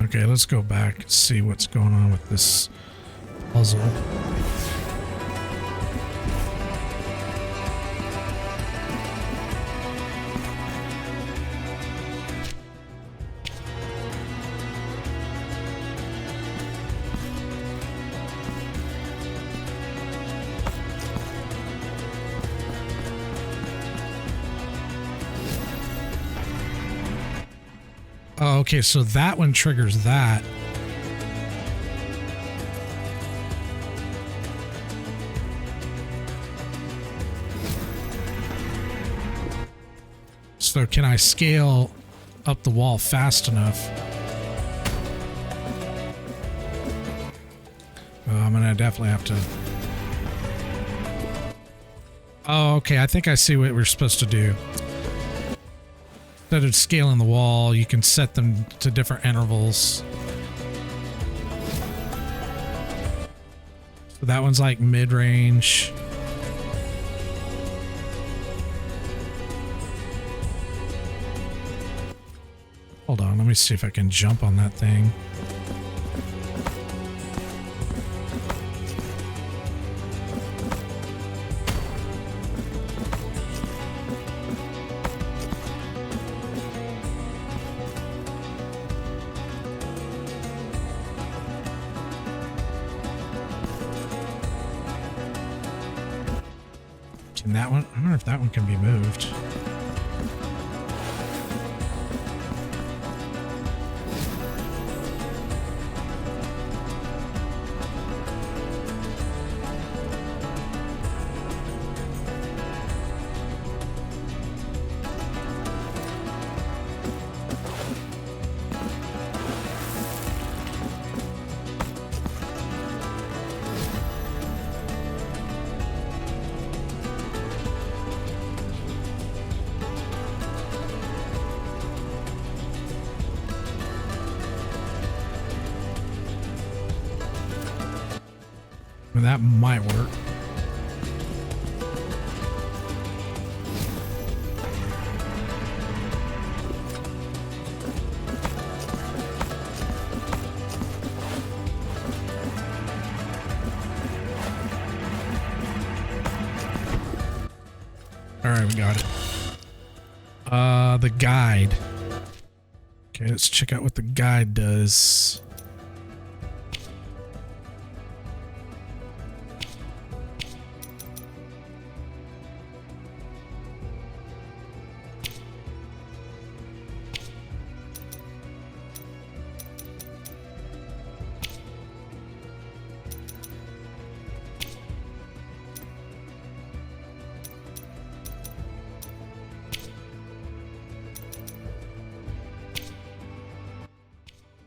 Okay, let's go back and see what's going on with this puzzle. Oh, okay, so that one triggers that. So can I scale up the wall fast enough? I'm gonna definitely have to... Oh, okay, I think I see what we're supposed to do. Instead of scaling the wall, you can set them to different intervals. So that one's like mid-range. Hold on, let me see if I can jump on that thing. Can that one? I wonder if that one can be moved. That might work. All right, we got it. The guide. Okay, let's check out what the guide does.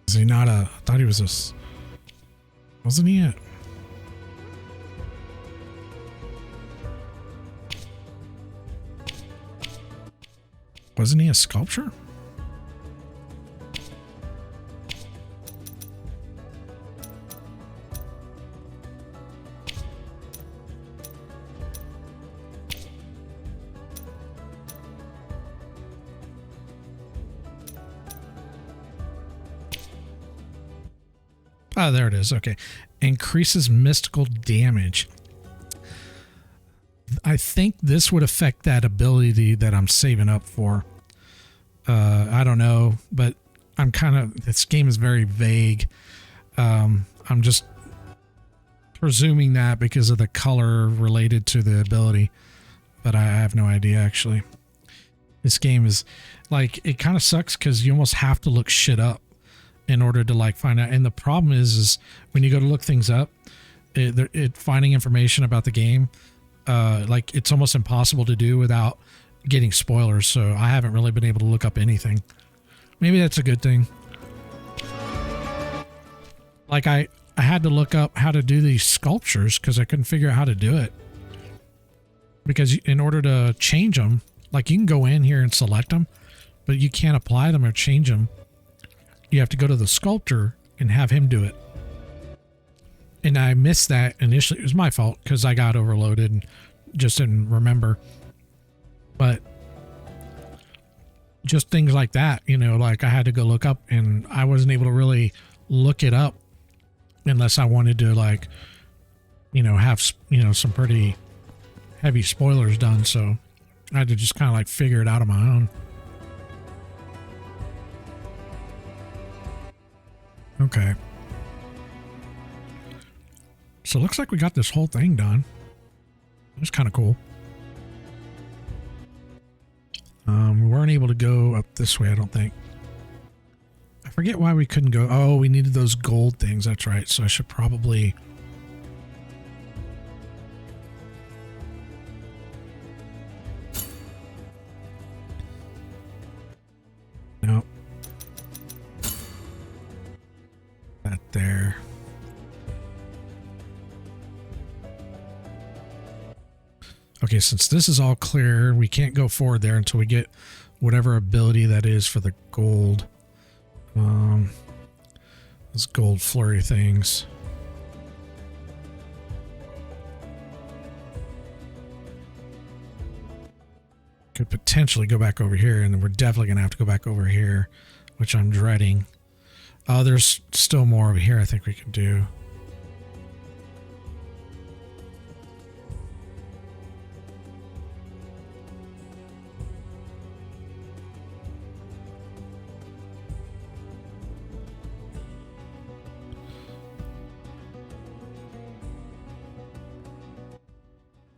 Is he not a... I thought he was a... Wasn't he a... Wasn't he a sculpture? Oh, there it is. Okay. Increases mystical damage. I think this would affect that ability that I'm saving up for. I don't know, but I'm kind of... This game is very vague. I'm just presuming that because of the color related to the ability. But I have no idea, actually. This game is... Like, it kind of sucks because you almost have to look shit up in order to like find out. And the problem is when you go to look things up, finding information about the game, like it's almost impossible to do without getting spoilers. So I haven't really been able to look up anything. Maybe that's a good thing. Like I had to look up how to do these sculptures because I couldn't figure out how to do it. Because in order to change them, like you can go in here and select them, but you can't apply them or change them. You have to go to the sculptor and have him do it. And I missed that initially. It was my fault because I got overloaded and just didn't remember. But just things like that, you know, like I had to go look up, and I wasn't able to really look it up unless I wanted to, like, you know, have, you know, some pretty heavy spoilers done. So I had to just kind of like figure it out on my own. Okay. So it looks like we got this whole thing done. It's kind of cool. We weren't able to go up this way, I don't think. I forget why we couldn't go. Oh, we needed those gold things. That's right. So I should probably... No. That there. Okay, since this is all clear, we can't go forward there until we get whatever ability that is for the gold. Those gold flurry things. Could potentially go back over here, and then we're definitely going to have to go back over here, which I'm dreading. Oh, there's still more over here I think we can do.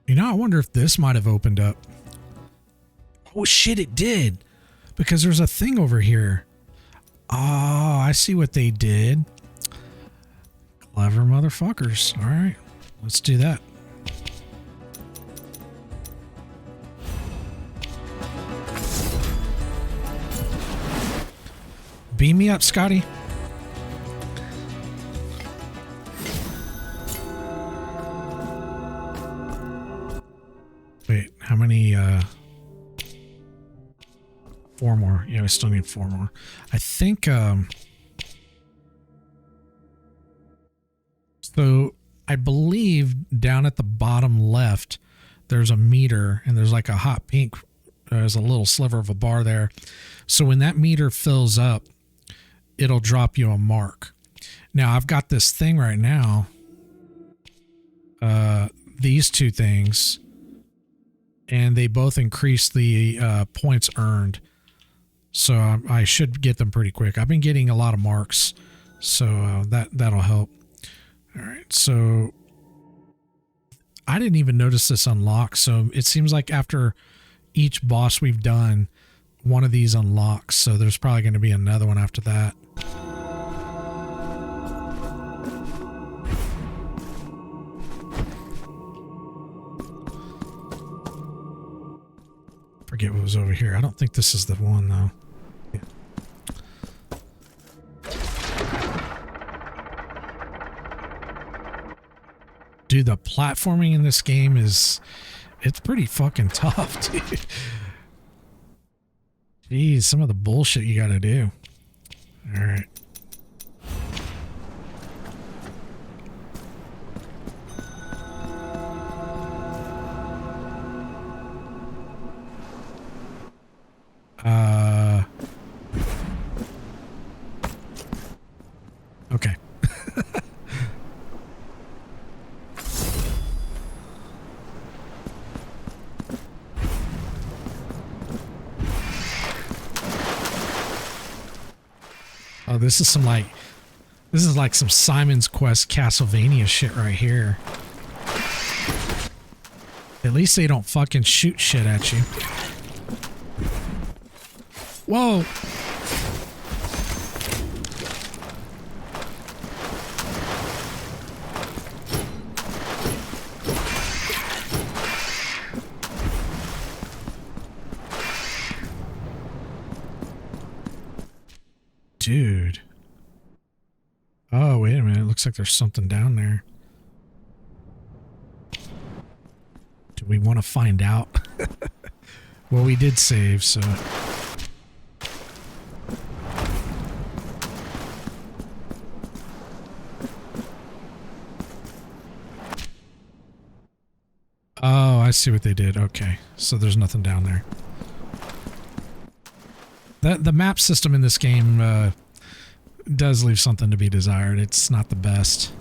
You know, I wonder if this might have opened up. Oh shit, it did. Because there's a thing over here. Oh, I see what they did. Clever motherfuckers. All right, let's do that. Beam me up, Scotty. Wait, how many, 4 more. Yeah, we still need 4 more. I think, so I believe down at the bottom left, there's a meter, and there's like a hot pink, there's a little sliver of a bar there. So when that meter fills up, it'll drop you a mark. Now I've got this thing right now, these 2 things, and they both increase the points earned. So I should get them pretty quick. I've been getting a lot of marks, so that'll help. All right, so I didn't even notice this unlock. So it seems like after each boss we've done, one of these unlocks. So there's probably going to be another one after that. Forget what was over here. I don't think this is the one though. Yeah. Dude, the platforming in this game it's pretty fucking tough, dude. Jeez, some of the bullshit you gotta do. All right. Okay. Oh, this is like some Simon's Quest Castlevania shit right here. At least they don't fucking shoot shit at you. Whoa! Dude. Oh, wait a minute. It looks like there's something down there. Do we want to find out? Well, we did save, so... Oh, I see what they did. Okay, so there's nothing down there. The map system in this game does leave something to be desired. It's not the best.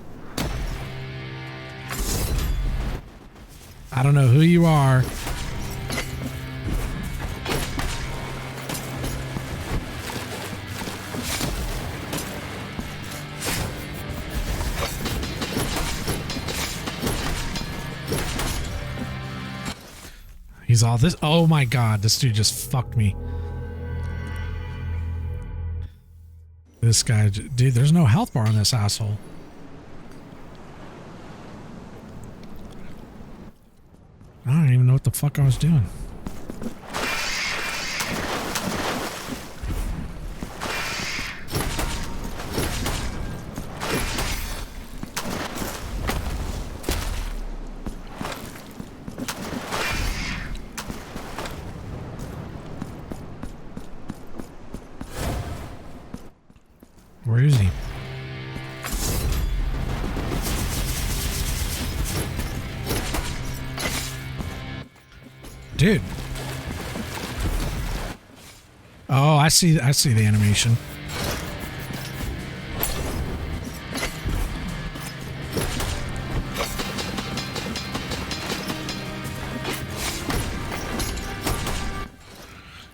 I don't know who you are. He's all this. Oh my god, this dude just fucked me. This guy, dude, there's no health bar on this asshole. I don't even know what the fuck I was doing. Where is he? Dude. Oh, I see the animation.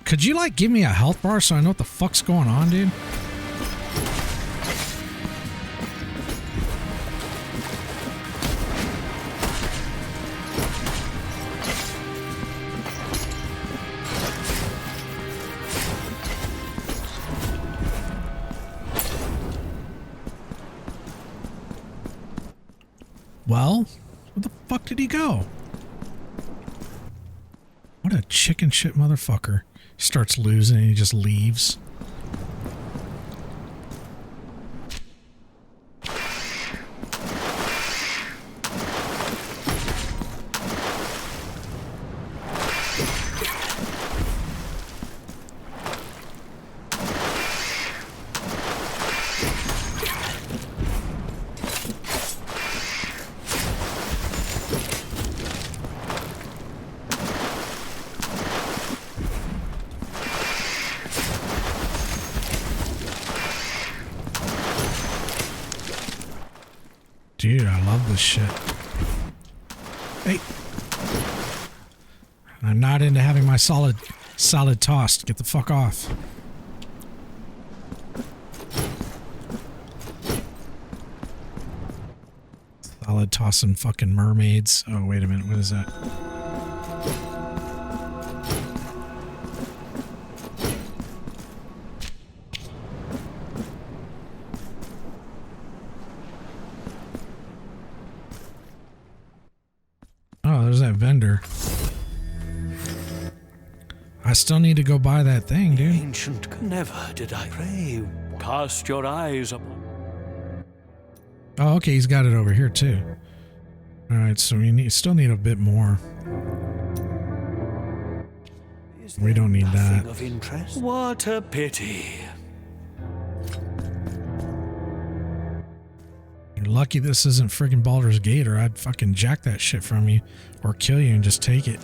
Could you like give me a health bar so I know what the fuck's going on, dude? Well, where the fuck did he go? What a chicken shit motherfucker. He starts losing and he just leaves. Dude, I love this shit. Hey. I'm not into having my salad tossed. Get the fuck off. Salad tossing fucking mermaids. Oh, wait a minute. What is that? Oh, there's that vendor. I still need to go buy that thing, dude. Ancient, never did I pray. Cast your eyes upon. Oh, okay, he's got it over here too. All right, so we still need a bit more. We don't need that. Of interest? What a pity. You're lucky this isn't friggin' Baldur's Gate, or I'd fucking jack that shit from you, or kill you and just take it.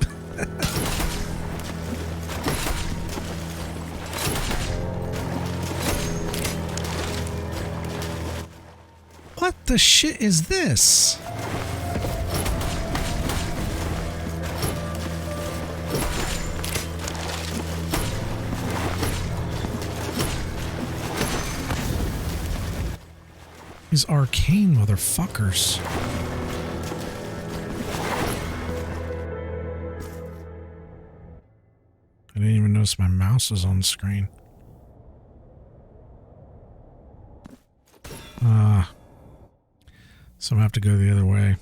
What the shit is this? These arcane motherfuckers. I didn't even notice my mouse was on the screen. So I'm gonna have to go the other way.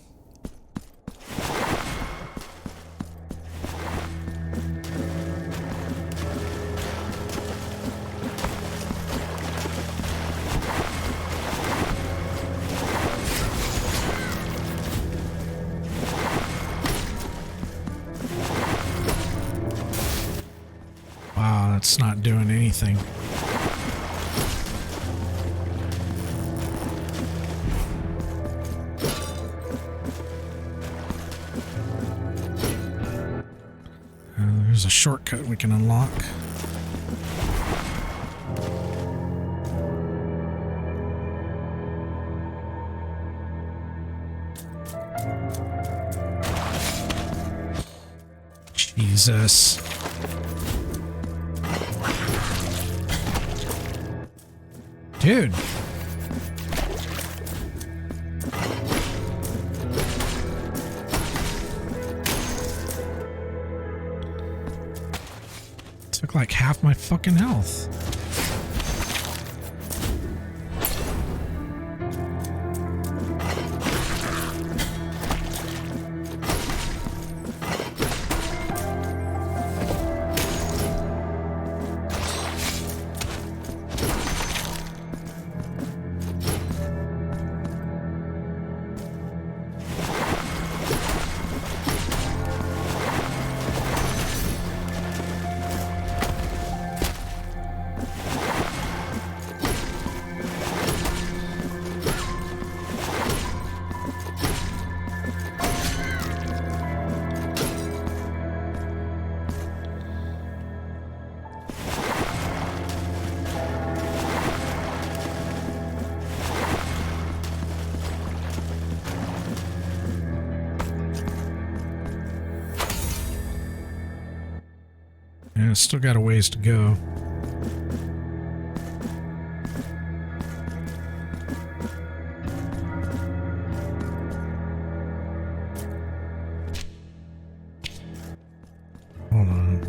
Wow, that's not doing anything. There's a shortcut we can unlock. Jesus. Dude. Took like half my fucking health. Yeah, still got a ways to go. Hold on.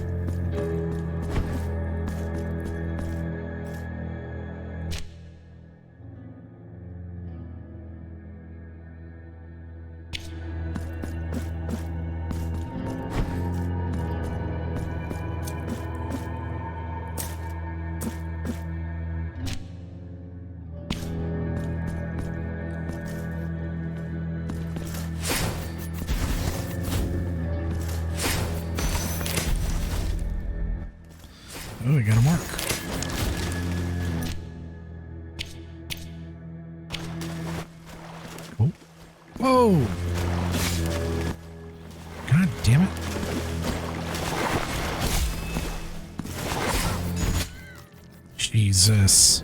Oh, we got a mark. Oh. Whoa! God damn it. Jesus.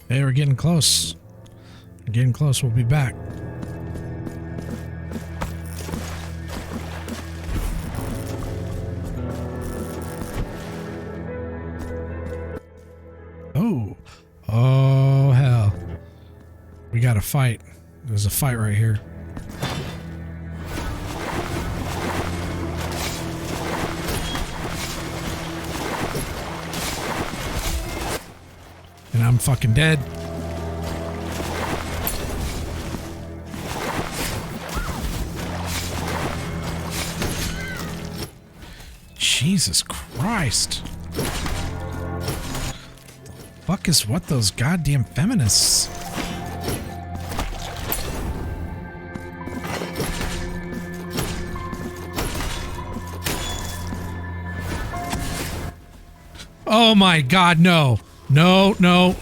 Hey, we're getting close. We're getting close. We'll be back. Oh. Oh, hell. We got to fight. There's a fight right here. And I'm fucking dead. Jesus Christ. The fuck is what those goddamn feminists? Oh my god, no. No, no.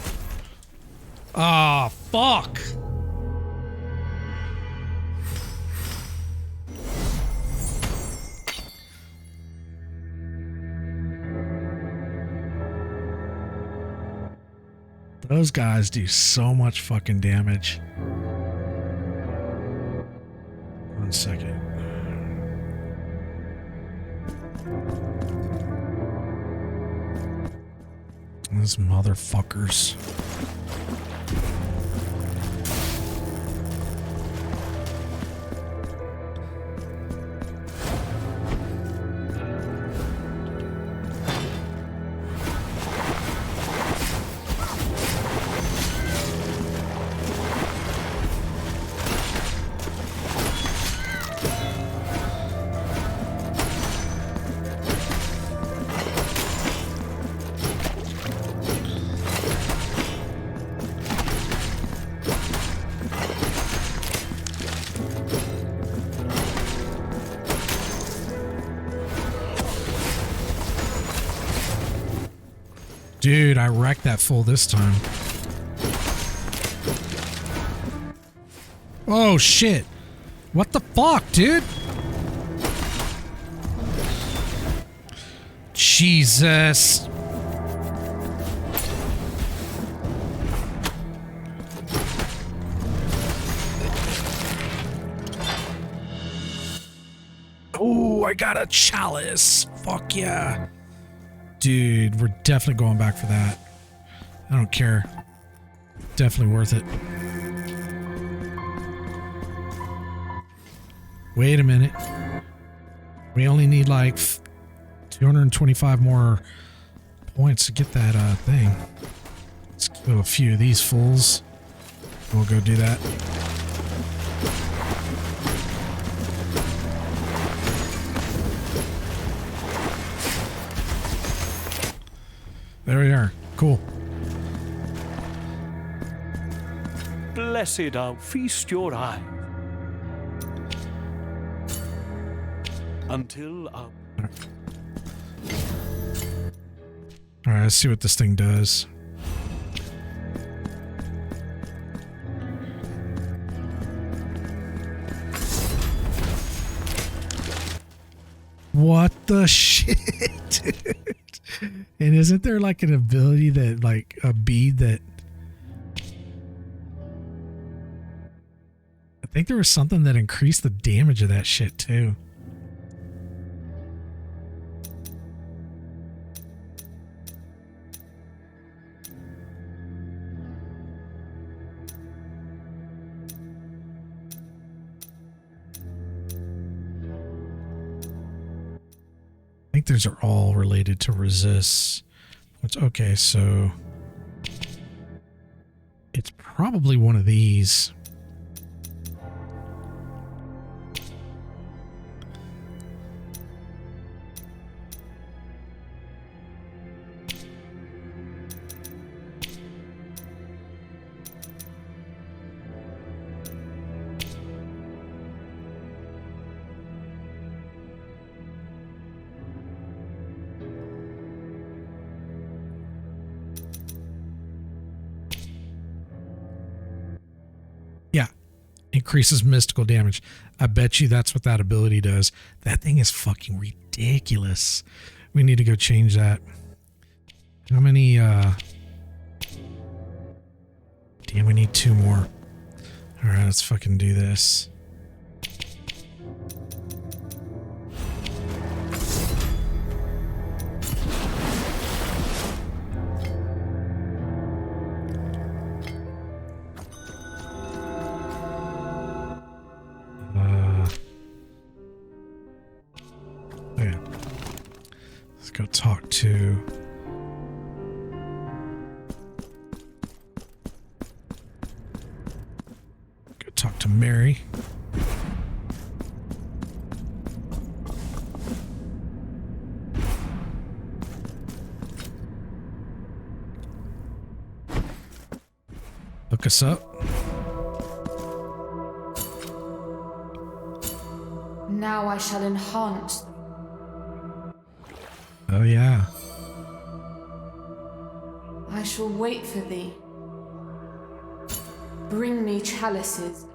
Ah, fuck. Those guys do so much fucking damage. 1 second. Those motherfuckers. Dude, I wrecked that fool this time. Oh, shit. What the fuck, dude? Jesus. Oh, I got a chalice. Fuck yeah. Dude, we're definitely going back for that. I don't care. Definitely worth it. Wait a minute. We only need like 225 more points to get that thing. Let's kill a few of these fools. We'll go do that. There we are. Cool. Blessed are feast your eye until All right, let's see what this thing does. What the shit, dude? And isn't there like an ability that, like a bead that... I think there was something that increased the damage of that shit too. I think those are all related to resist. Which, okay, so it's probably one of these. Increases mystical damage. I bet you that's what that ability does. That thing is fucking ridiculous. We need to go change that. How many damn, we need 2 more. Alright, let's fucking do this. Go talk to... Go talk to Mary. Look us up. Now I shall enhance. Oh, yeah. I shall wait for thee. Bring me chalices.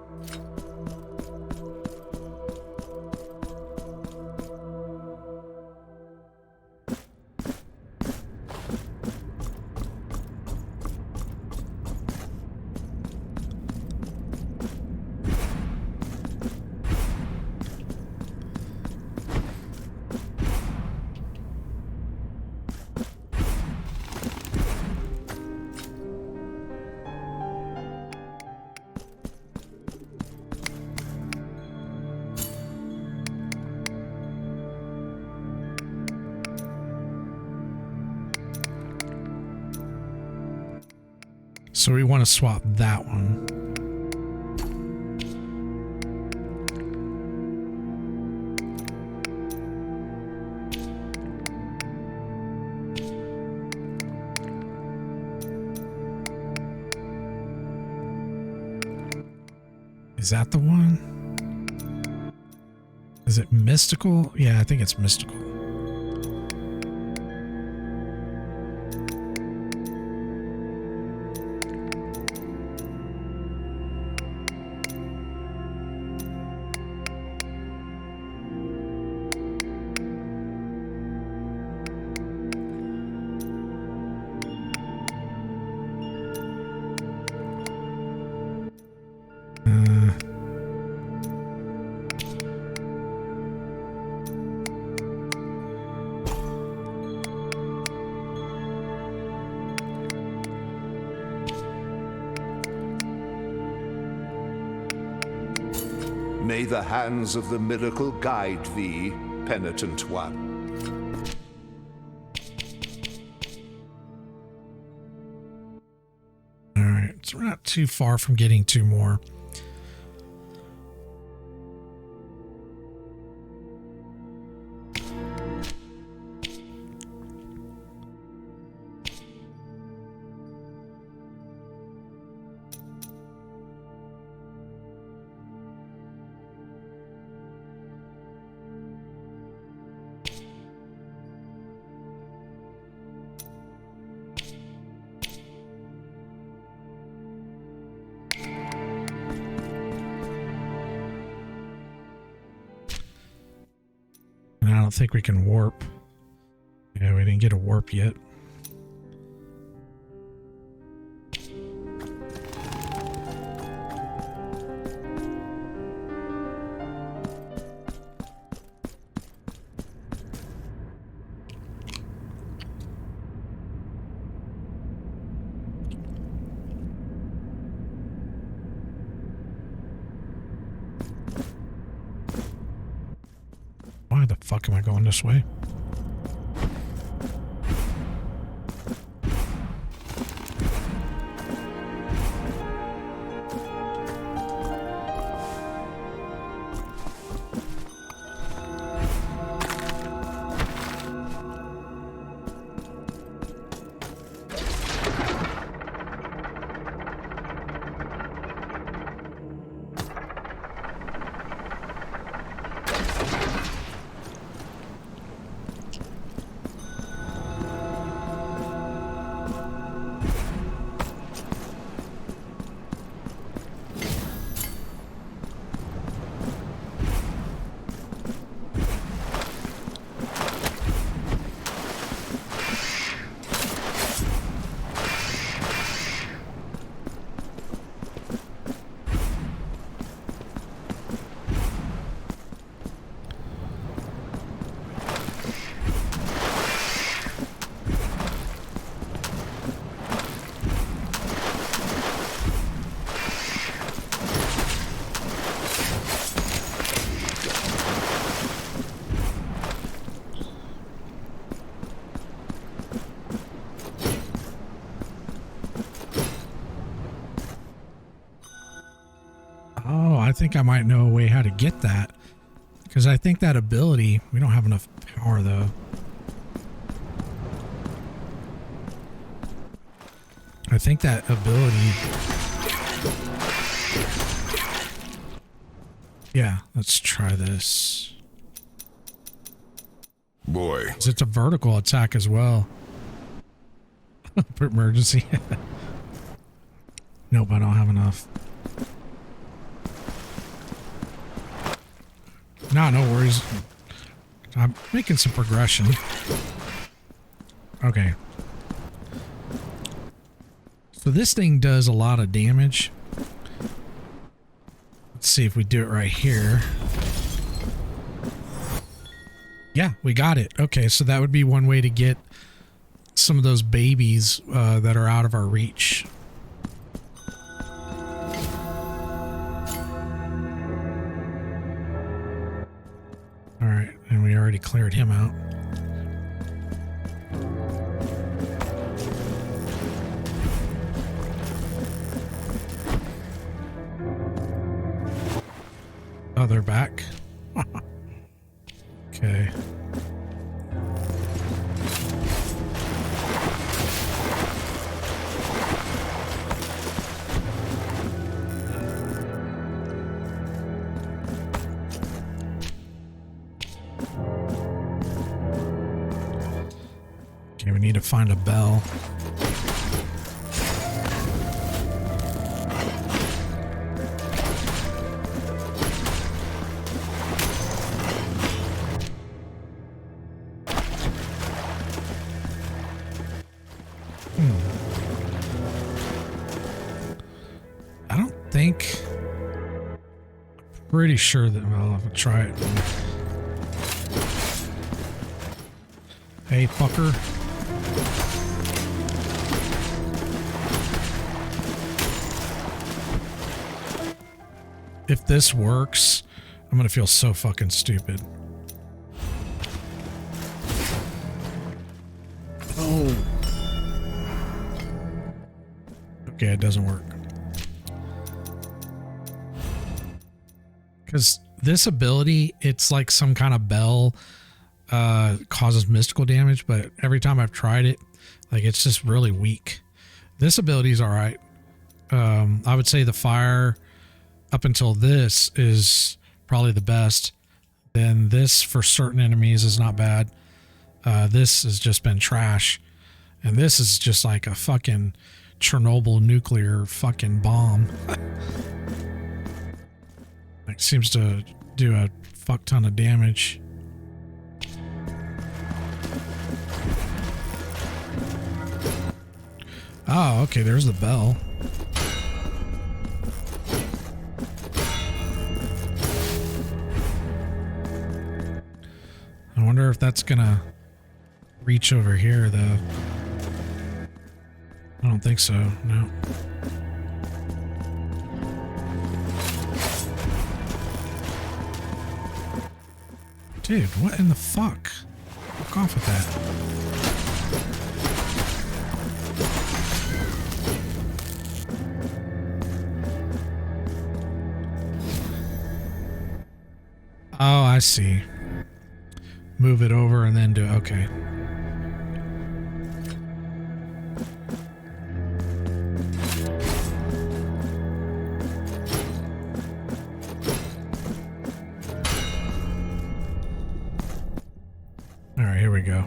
So we want to swap that one. Is that the one? Is it mystical? Yeah, I think it's mystical. May the hands of the miracle guide thee, penitent one. All right, so we're not too far from getting two more. And I don't think we can warp. Yeah, we didn't get a warp yet. Why the fuck am I going this way? Oh, I think I might know a way how to get that. Because I think that ability, we don't have enough power though. I think that ability. Yeah, let's try this. Boy. 'Cause it's a vertical attack as well. For emergency. Nope, I don't have enough. No worries. I'm making some progression. Okay. So this thing does a lot of damage. Let's see if we do it right here. Yeah, we got it. Okay, so that would be one way to get some of those babies that are out of our reach. All right, and we already cleared him out. Oh, they're back. Okay. Okay, we need to find a bell. I don't think... Pretty sure that... Well, I'll try it. Hey, fucker. If this works, I'm gonna feel so fucking stupid. Oh. Okay, it doesn't work. Because this ability, it's like some kind of bell, causes mystical damage, but every time I've tried it, like it's just really weak. This ability is all right. I would say the fire up until this is probably the best. Then this for certain enemies is not bad. This has just been trash. And this is just like a fucking Chernobyl nuclear fucking bomb. It seems to do a fuck ton of damage. Oh, okay, there's the bell. I wonder if that's gonna reach over here, though. I don't think so, no. Dude, what in the fuck? Fuck off with that. Oh, I see. Move it over and then do... Okay. Alright, here we go.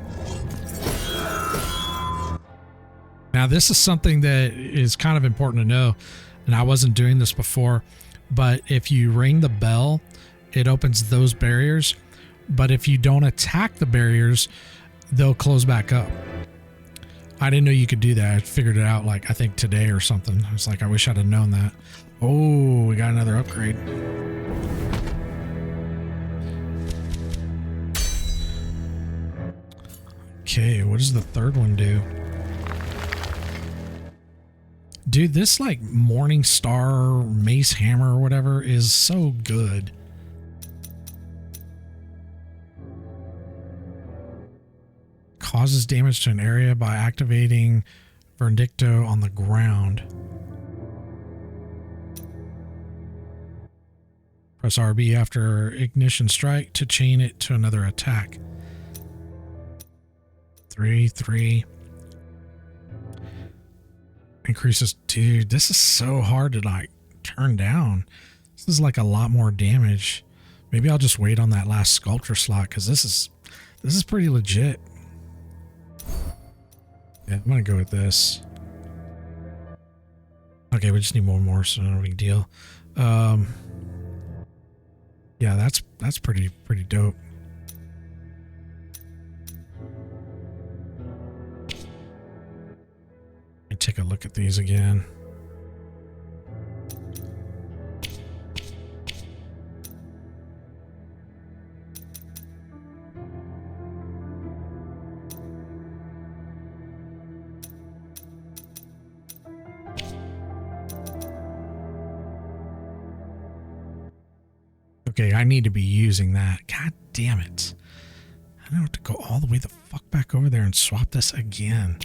Now, this is something that is kind of important to know, and I wasn't doing this before, but if you ring the bell, it opens those barriers, but if you don't attack the barriers, they'll close back up. I didn't know you could do that. I figured it out, like, I think today or something. I was like, I wish I'd have known that. Oh, we got another upgrade. Okay, what does the third one do? Dude, this, like, Morning Star Mace Hammer or whatever is so good. Causes damage to an area by activating Verdicto on the ground. Press RB after ignition strike to chain it to another attack. 3. Increases. Dude, this is so hard to like turn down. This is like a lot more damage. Maybe I'll just wait on that last sculpture slot because this is pretty legit. Yeah, I'm gonna go with this. Okay, we just need one more, so no big deal. Yeah, that's pretty dope. Let me take a look at these again. Okay, I need to be using that. God damn it. I don't have to go all the way the fuck back over there and swap this again.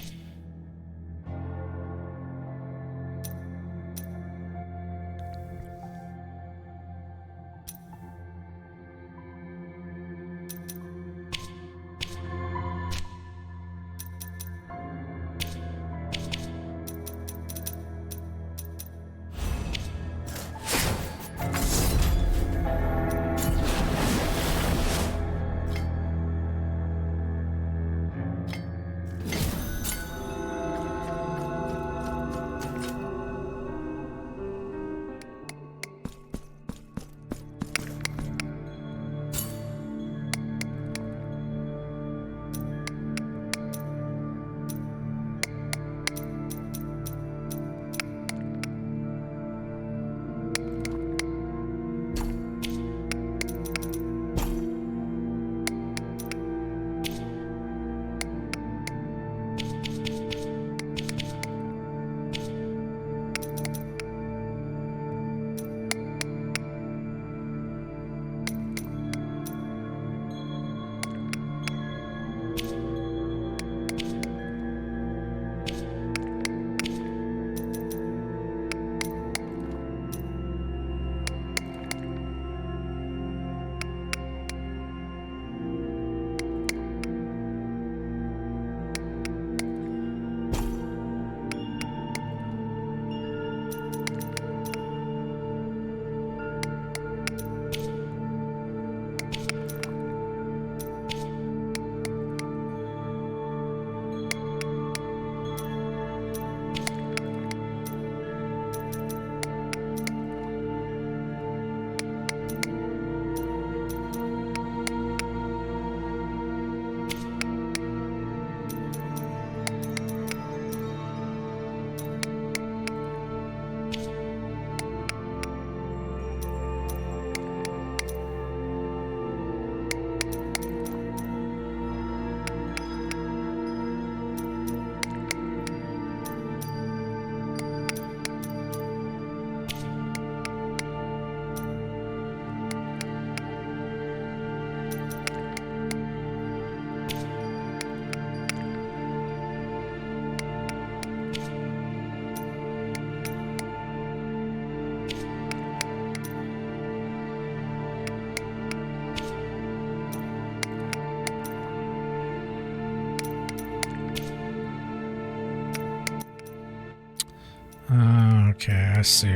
Okay, I see.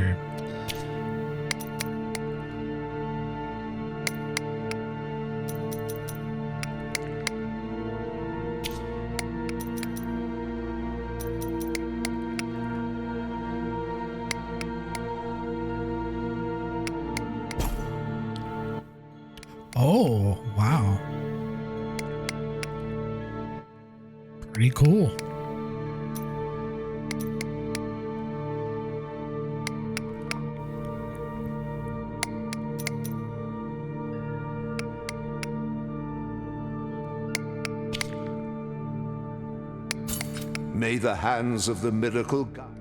Oh, wow. Pretty cool. May the hands of the miracle guide.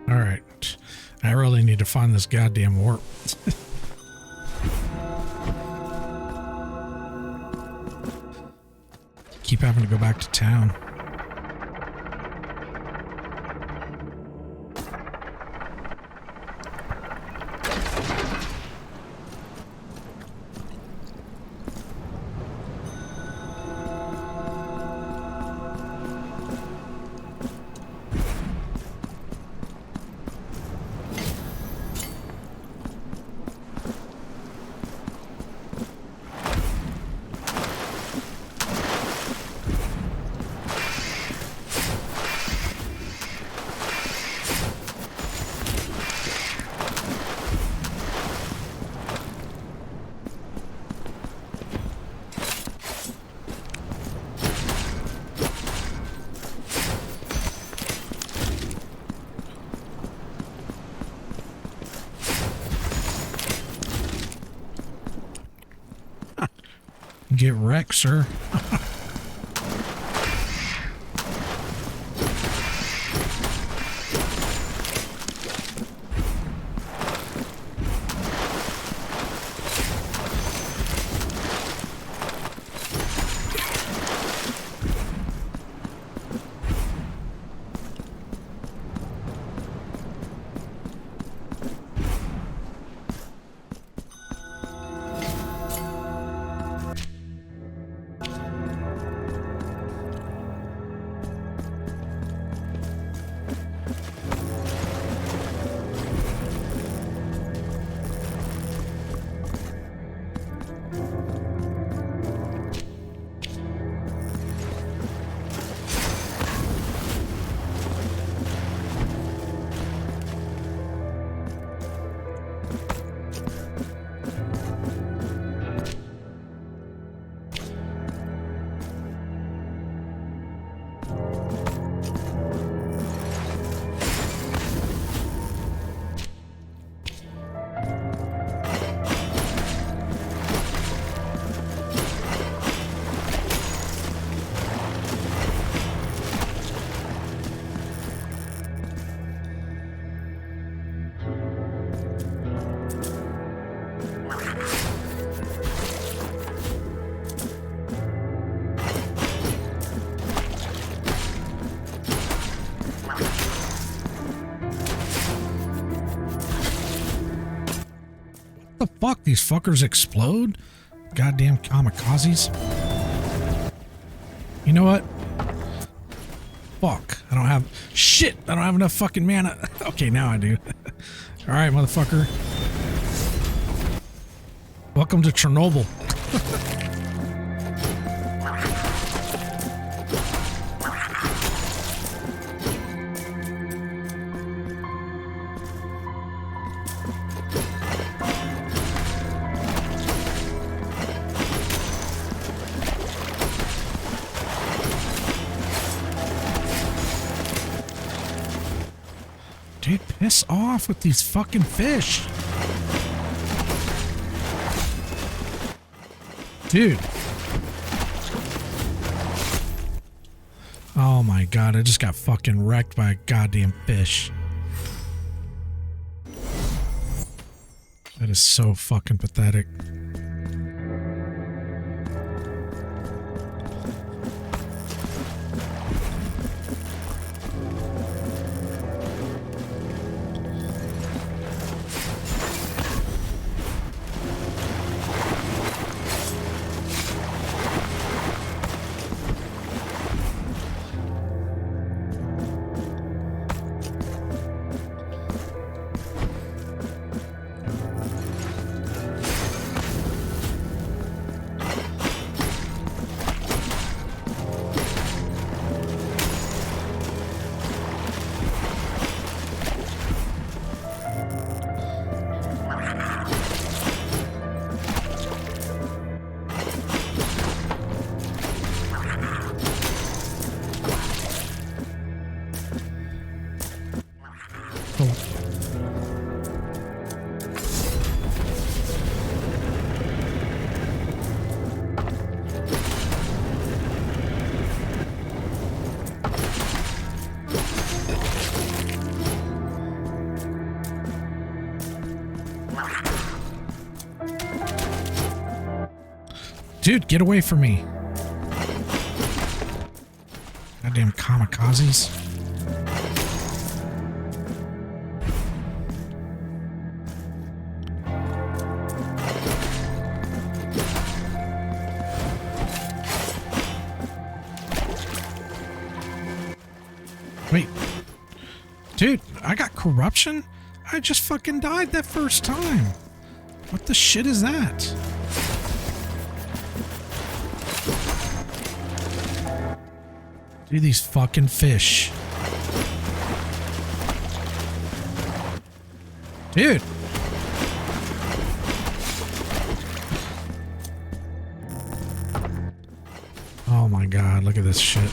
All right. I really need to find this goddamn warp. Keep having to go back to town. Get wrecked, sir. The fuck? These fuckers explode? Goddamn kamikazes. You know what? Fuck. I don't have... Shit! I don't have enough fucking mana. Okay, now I do. Alright, motherfucker. Welcome to Chernobyl. Dude, piss off with these fucking fish. Dude. Oh my god, I just got fucking wrecked by a goddamn fish. That is so fucking pathetic. Dude, get away from me. Goddamn kamikazes. Wait. Dude, I got corruption? I just fucking died that first time. What the shit is that? Dude, these fucking fish. Dude. Oh my god, look at this shit.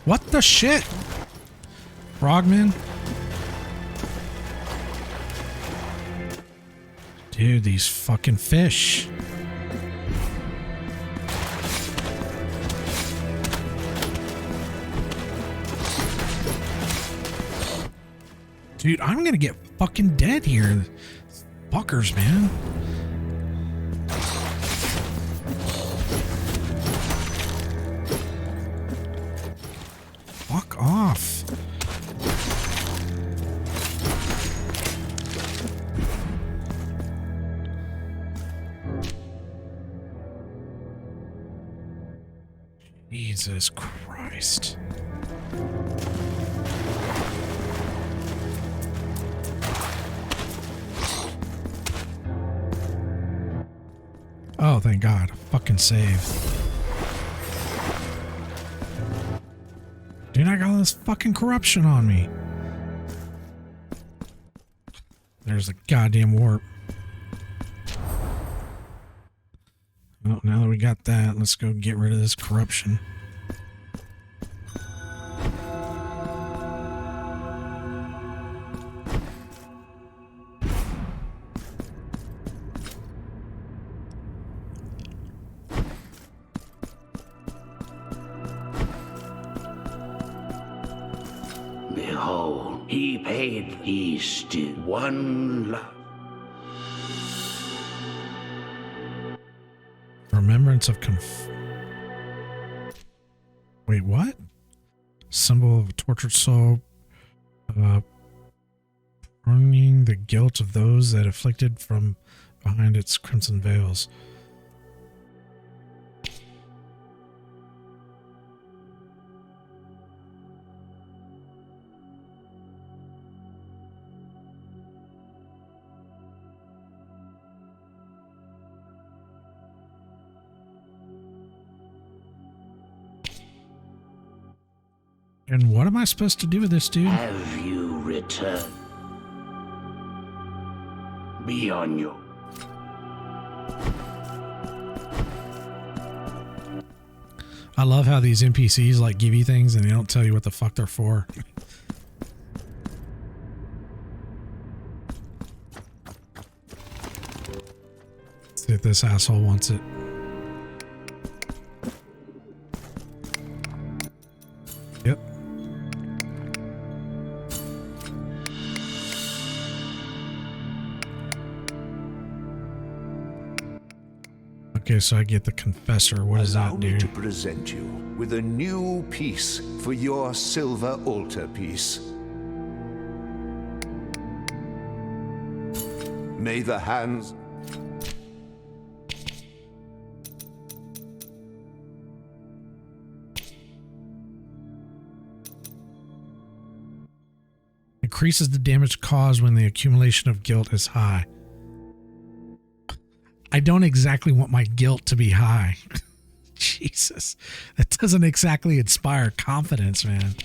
What the shit? Frogman? Dude, these fucking fish. Dude, I'm gonna get fucking dead here. Fuckers, man. Fuck off. Jesus Christ. Oh, thank God. Fucking save. Dude, I got all this fucking corruption on me. There's a goddamn warp. Well, now that we got that, let's go get rid of this corruption. Behold, he paid peace to one love. Remembrance Prince of Wait, what? Symbol of a tortured soul. Bringing the guilt of those that afflicted from behind its crimson veils. And what am I supposed to do with this, dude? Have you returned? Be on your... I love how these NPCs like give you things and they don't tell you what the fuck they're for. See if this asshole wants it. Yep. Okay, so I get the confessor. What does Allow that me do? to present you with a new piece for your silver altarpiece. May the hands... Increases the damage caused when the accumulation of guilt is high. I don't exactly want my guilt to be high. Jesus. That doesn't exactly inspire confidence, man.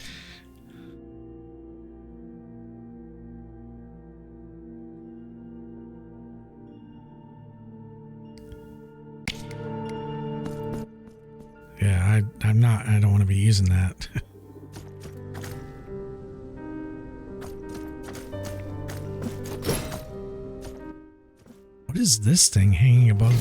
Yeah, I don't want to be using that. What is this thing hanging above?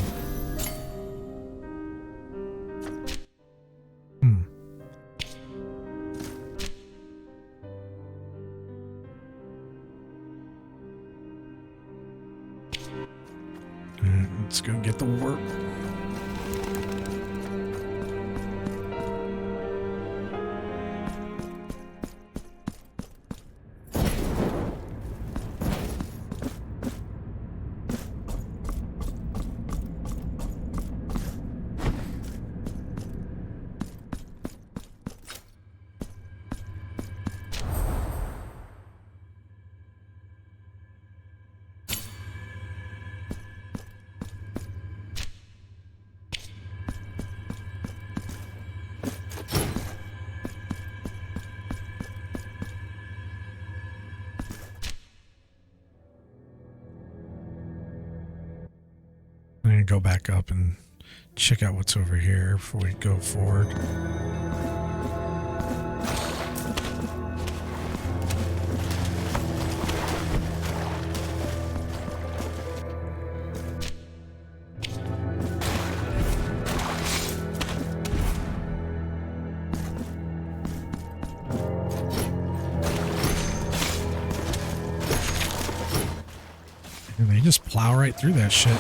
Alright, let's go get the warp. I'm gonna go back up and check out what's over here before we go forward. And they just plow right through that shit.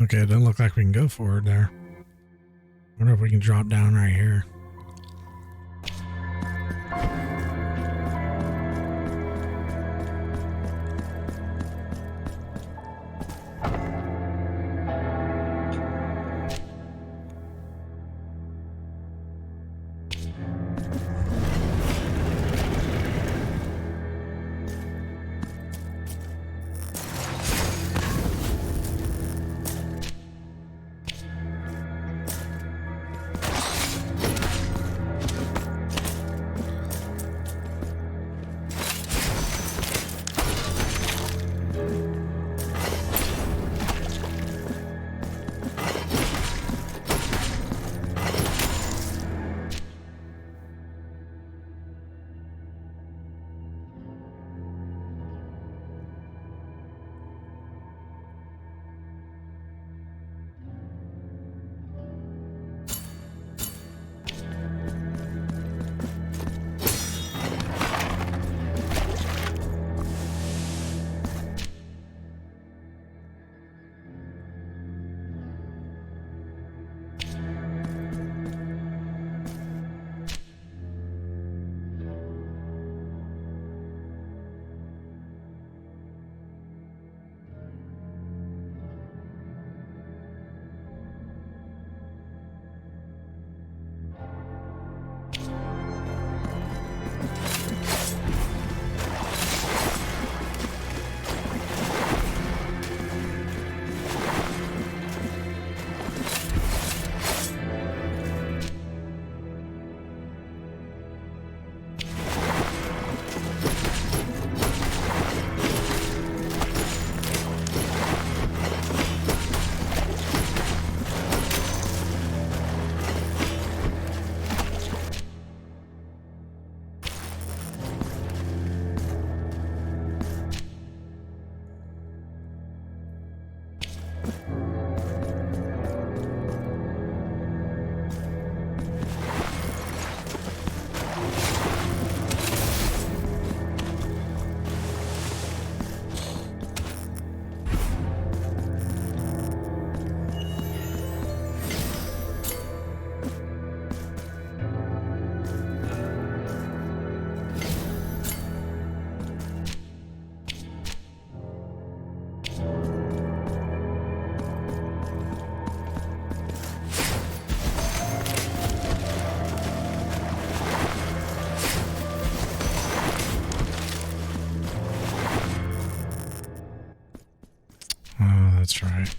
Okay, it doesn't look like we can go forward there. Wonder if we can drop down right here. Oh, that's right.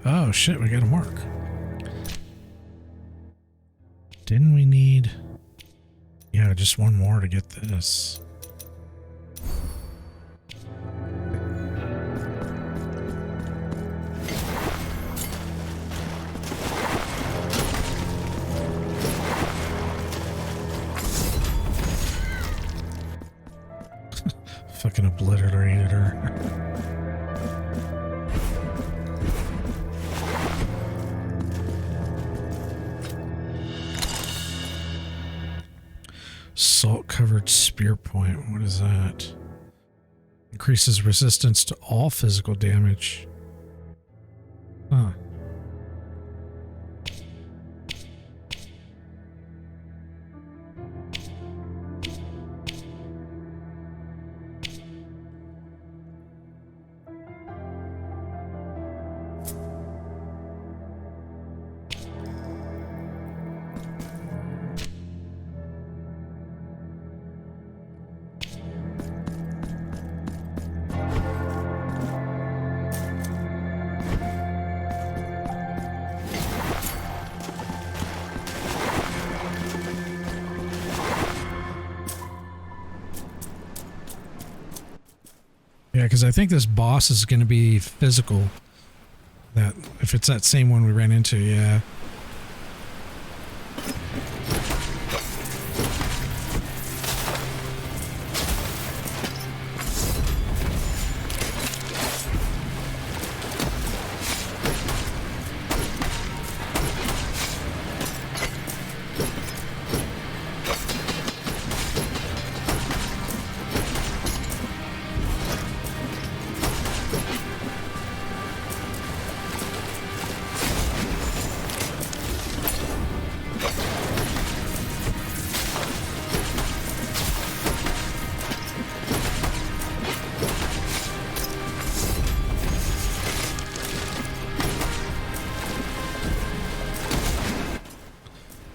Oh shit, we got a mark. Didn't we need... Yeah, just one more to get this. Fucking obliterated her. Salt-covered spear point. What is that? Increases resistance to all physical damage. Huh. Yeah, because I think this boss is going to be physical. That if it's that same one we ran into, yeah.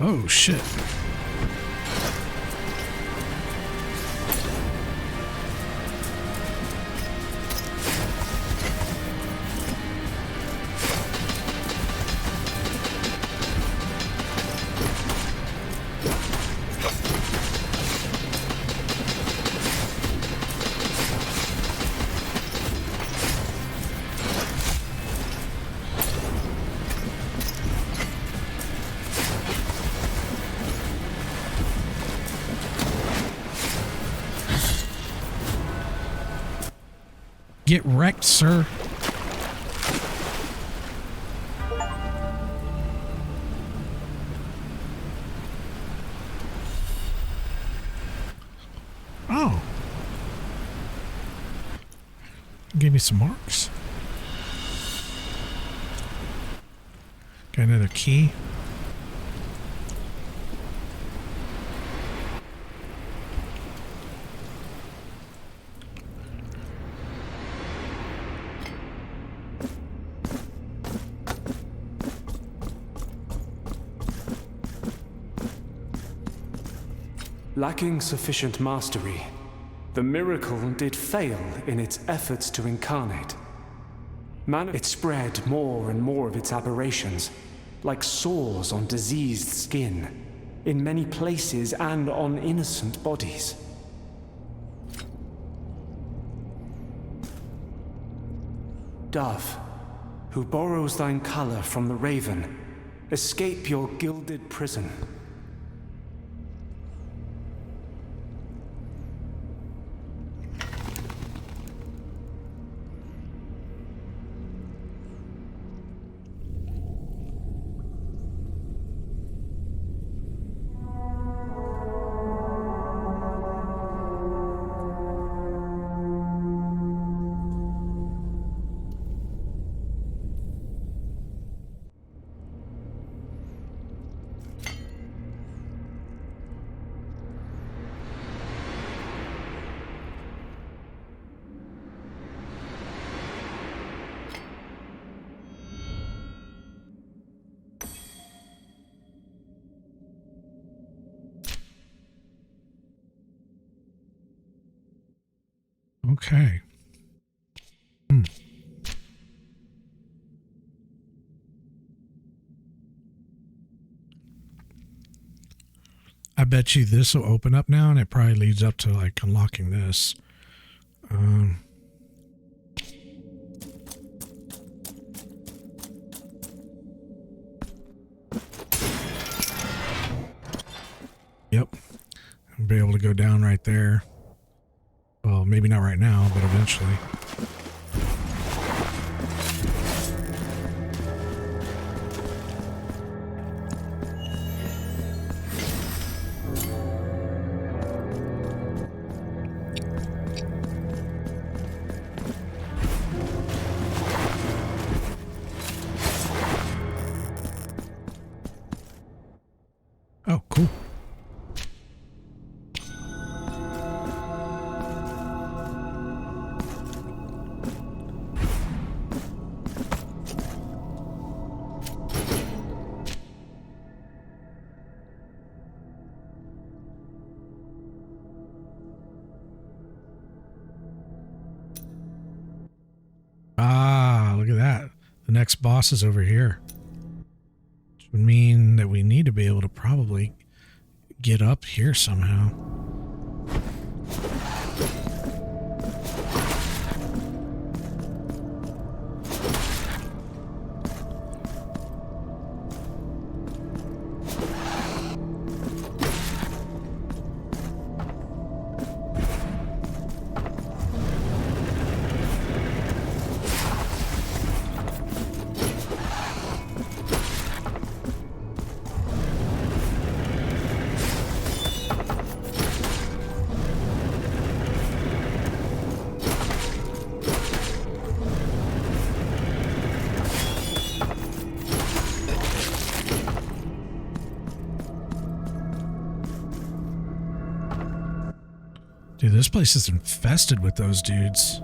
Oh, shit. Get wrecked, sir. Oh. Gave me some marks. Got another key. Lacking sufficient mastery, the miracle did fail in its efforts to incarnate. It spread more and more of its aberrations, like sores on diseased skin, in many places and on innocent bodies. Dove, who borrows thine color from the raven, escape your gilded prison. Okay. I bet you this will open up now, and it probably leads up to like unlocking this. Yep. I'll be able to go down right there. Well, maybe not right now, but eventually. Oh, cool. Ah, look at that. The next boss is over here. Which would mean that we need to be able to probably get up here somehow. Dude, this place is infested with those dudes.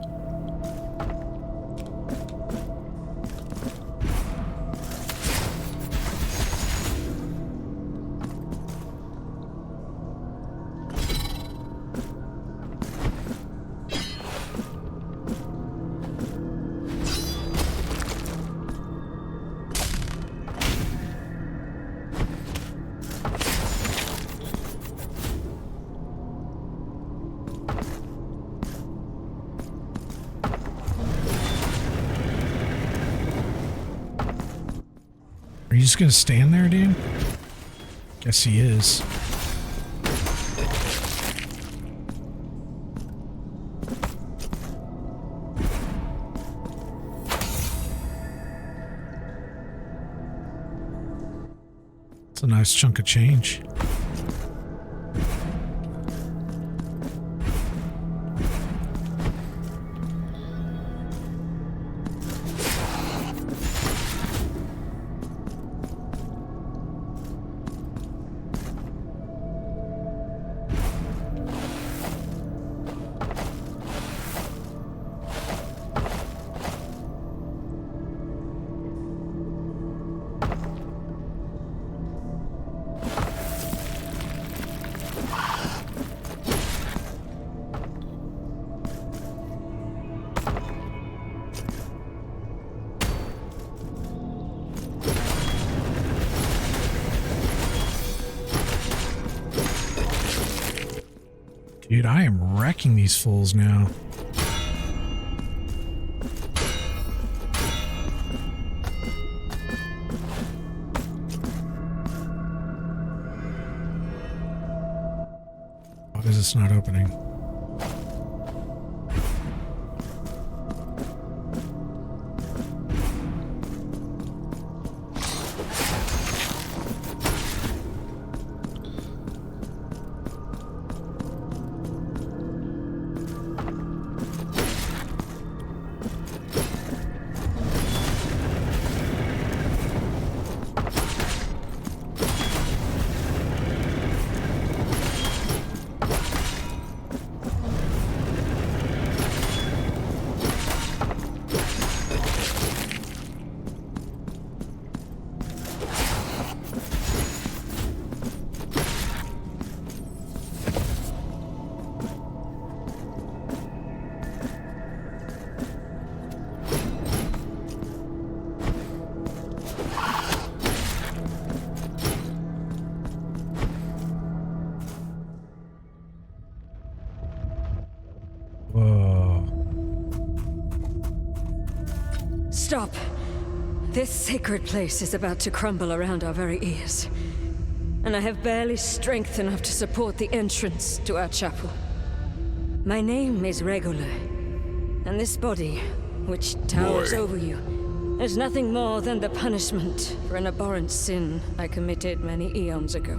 Are you just gonna stand there, dude? Guess he is. It's a nice chunk of change. Dude, I am wrecking these fools now. Why is this not opening? Stop! This sacred place is about to crumble around our very ears. And I have barely strength enough to support the entrance to our chapel. My name is Regula, and this body, which towers over you, is nothing more than the punishment for an abhorrent sin I committed many eons ago.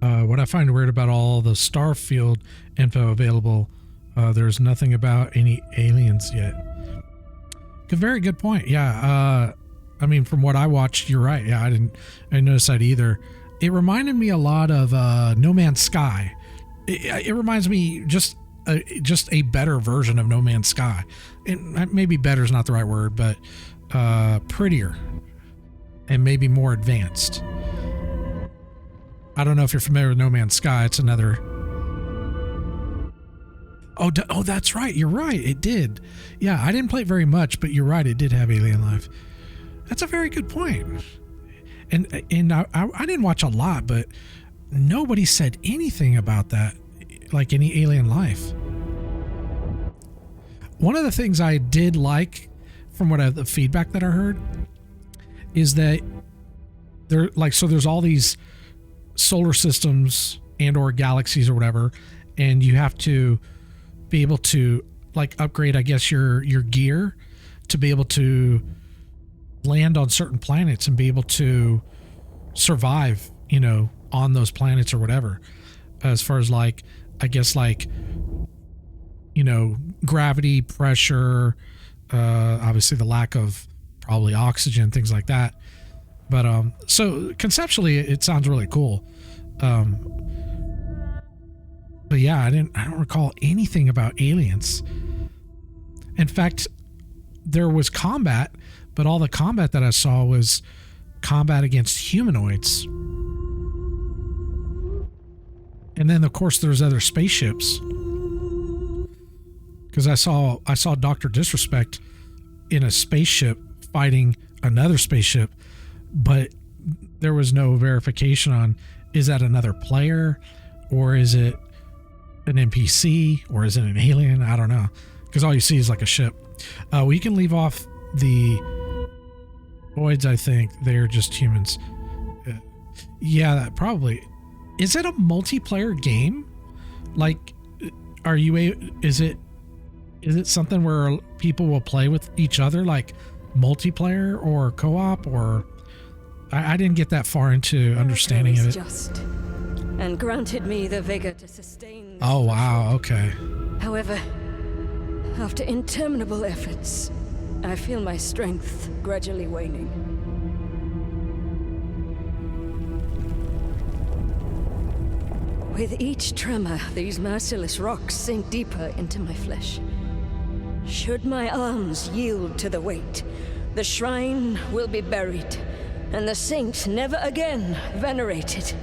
What I find weird about all the Starfield info available, there's nothing about any aliens yet. Very good point. Yeah. I mean, from what I watched, you're right. Yeah, I didn't notice that either. It reminded me a lot of No Man's Sky. It reminds me just a better version of No Man's Sky. Maybe better is not the right word, but prettier and maybe more advanced. I don't know if you're familiar with No Man's Sky. It's another. Oh, that's right. You're right. It did. Yeah, I didn't play it very much, but you're right. It did have alien life. That's a very good point. And I didn't watch a lot, but nobody said anything about that, like any alien life. One of the things I did like from the feedback that I heard is that there's all these solar systems and or galaxies or whatever, and you have to be able to upgrade, I guess, your gear to be able to land on certain planets and be able to survive, on those planets or whatever. As far as gravity, pressure, obviously the lack of probably oxygen, things like that. But so conceptually it sounds really cool. But yeah, I don't recall anything about aliens. In fact, there was combat, but all the combat that I saw was combat against humanoids. And then of course there's other spaceships. Because I saw Dr. Disrespect in a spaceship fighting another spaceship, but there was no verification on, is that another player or is it an NPC or is it an alien? I don't know, because all you see is like a ship. We can leave off the voids. I think they're just humans. Yeah, that probably. Is it a multiplayer game? Is it something where people will play with each other, like multiplayer or co-op, or I didn't get that far into understanding of it. Just, and granted me the vigor to sustain. Oh wow, okay. However, after interminable efforts, I feel my strength gradually waning. With each tremor, these merciless rocks sink deeper into my flesh. Should my arms yield to the weight, the shrine will be buried, and the saint never again venerated.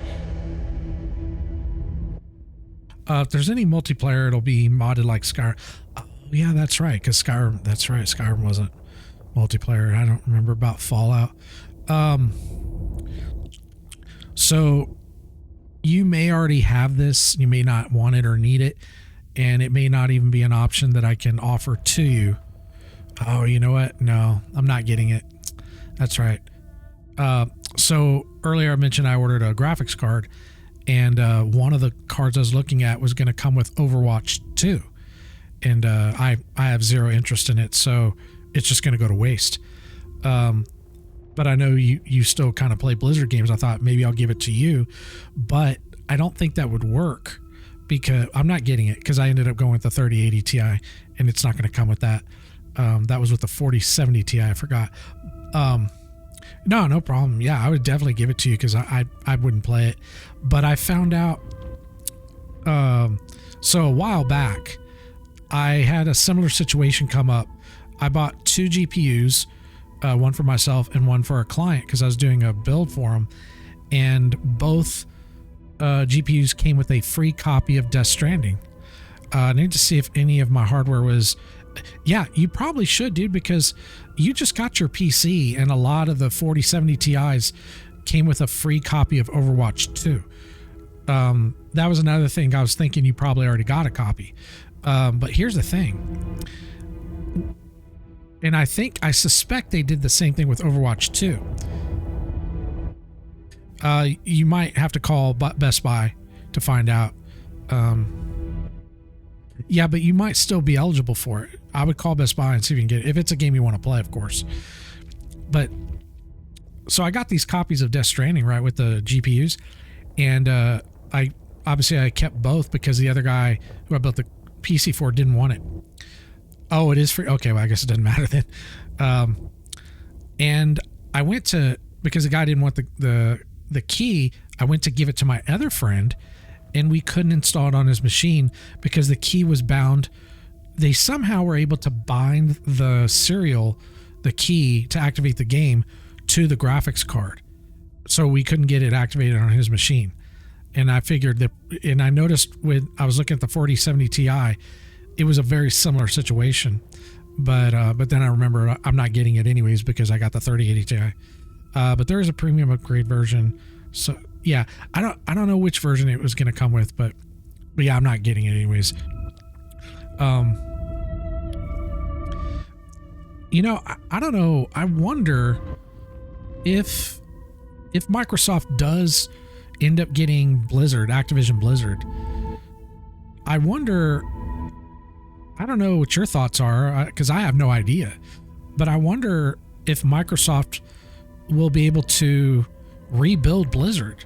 If there's any multiplayer, it'll be modded like Skyrim. Oh, yeah, that's right, because Skyrim, that's right, Skyrim wasn't multiplayer. I don't remember about Fallout. So you may already have this, you may not want it or need it, and it may not even be an option that I can offer to you. Oh, you know what? No, I'm not getting it. That's right. So earlier I mentioned I ordered a graphics card, and one of the cards I was looking at was going to come with Overwatch 2. And I have zero interest in it, so it's just going to go to waste. But I know you still kind of play Blizzard games. I thought maybe I'll give it to you, but I don't think that would work because I'm not getting it because I ended up going with the 3080 Ti, and it's not going to come with that. That was with the 4070 Ti. I forgot. No problem. Yeah, I would definitely give it to you because I wouldn't play it. But I found out, so a while back, I had a similar situation come up. I bought 2 GPUs, one for myself and one for a client because I was doing a build for them. And both GPUs came with a free copy of Death Stranding. I need to see if any of my hardware was... Yeah, you probably should, dude, because you just got your PC and a lot of the 4070 Ti's came with a free copy of Overwatch 2. That was another thing I was thinking you probably already got a copy. But here's the thing. And I suspect they did the same thing with Overwatch 2. You might have to call Best Buy to find out. Yeah, but you might still be eligible for it. I would call Best Buy and see if you can get it. If it's a game you want to play, of course. But, so I got these copies of Death Stranding, right, with the GPUs. And I kept both because the other guy who I built the PC for didn't want it. Oh, it is free? Okay, well, I guess it doesn't matter then. And I went to, because the guy didn't want the key, I went to give it to my other friend, and we couldn't install it on his machine because the key was bound. They somehow were able to bind the key to activate the game to the graphics card. So we couldn't get it activated on his machine. And I figured that, and I noticed when I was looking at the 4070 Ti, it was a very similar situation. But then I remember I'm not getting it anyways because I got the 3080 Ti. But there is a premium upgrade version. So yeah, I don't know which version it was going to come with, but yeah, I'm not getting it anyways. You know, I don't know. I wonder if Microsoft does end up getting Activision Blizzard. I wonder, I don't know what your thoughts are, because I have no idea, but I wonder if Microsoft will be able to rebuild Blizzard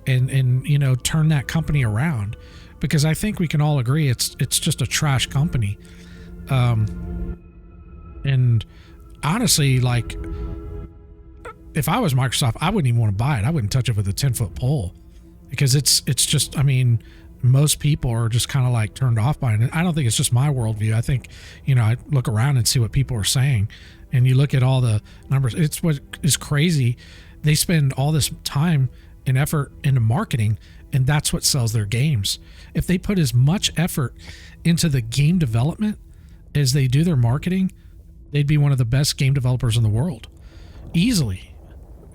and you know, turn that company around, because I think we can all agree it's just a trash company. And honestly, like, if I was Microsoft, I wouldn't even want to buy it. I wouldn't touch it with a 10-foot pole, because it's just, I mean, most people are just kind of like turned off by it. I don't think it's just my worldview. I think, you know, I look around and see what people are saying, and you look at all the numbers. It's what is crazy. They spend all this time and effort into marketing, and that's what sells their games. If they put as much effort into the game development as they do their marketing, they'd be one of the best game developers in the world, easily,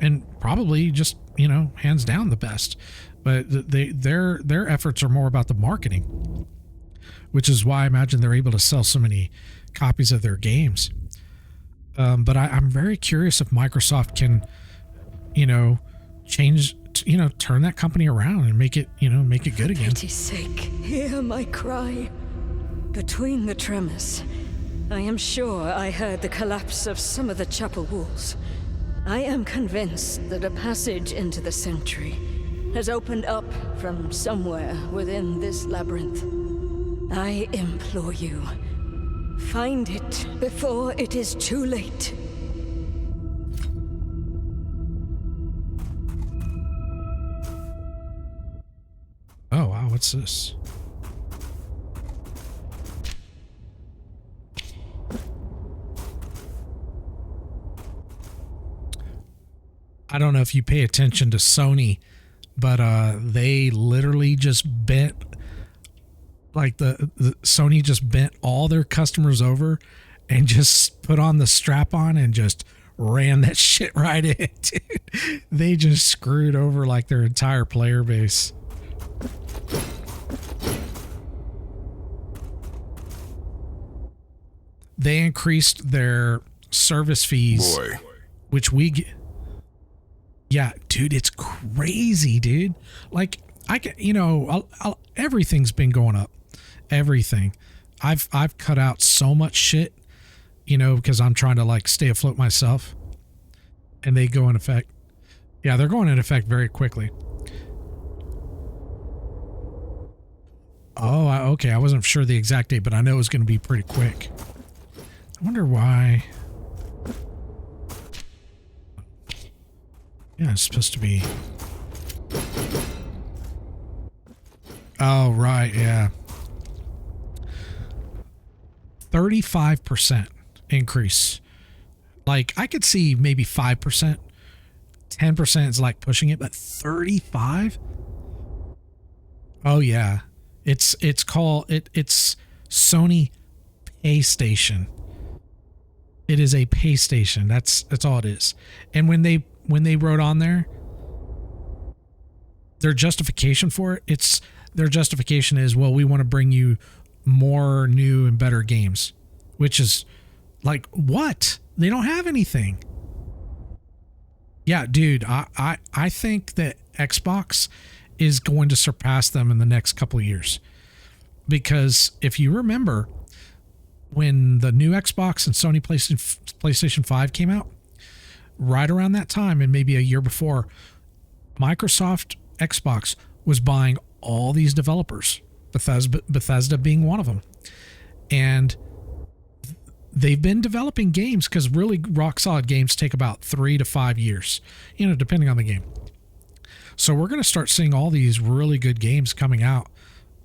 and probably just, you know, hands down the best. But their efforts are more about the marketing, which is why I imagine they're able to sell so many copies of their games. But I'm very curious if Microsoft can, you know, change, you know, turn that company around and make it, you know, make it good again. For pity's sake, hear my cry. Between the tremors, I am sure I heard the collapse of some of the chapel walls. I am convinced that a passage into the Sanctuary has opened up from somewhere within this labyrinth. I implore you, find it before it is too late. Oh, wow, what's this? I don't know if you pay attention to Sony, but they literally just bent, like the Sony just bent all their customers over and just put on the strap on and just ran that shit right in, dude. They just screwed over like their entire player base. They increased their service fees, which we get. Yeah, dude, it's crazy, dude. Like, I can, you know, everything's been going up. Everything. I've cut out so much shit, you know, because I'm trying to like stay afloat myself. And they go in effect. Yeah, they're going in effect very quickly. Oh, okay. I wasn't sure the exact date, but I know it was going to be pretty quick. I wonder why. Yeah, it's supposed to be. Oh, right. Yeah. 35% increase. Like, I could see maybe 5%. 10% is like pushing it, but 35? Oh, yeah. It's called, it's Sony PlayStation. It is a pay station. That's all it is. And when they wrote on there, their justification for it, their justification is, well, we want to bring you more new and better games, which is like, what? They don't have anything. Yeah, dude, I think that Xbox is going to surpass them in the next couple of years. Because if you remember, when the new Xbox and Sony PlayStation 5 came out, right around that time and maybe a year before, Microsoft Xbox was buying all these developers, Bethesda being one of them. And they've been developing games, because really rock solid games take about 3 to 5 years, you know, depending on the game. So we're going to start seeing all these really good games coming out,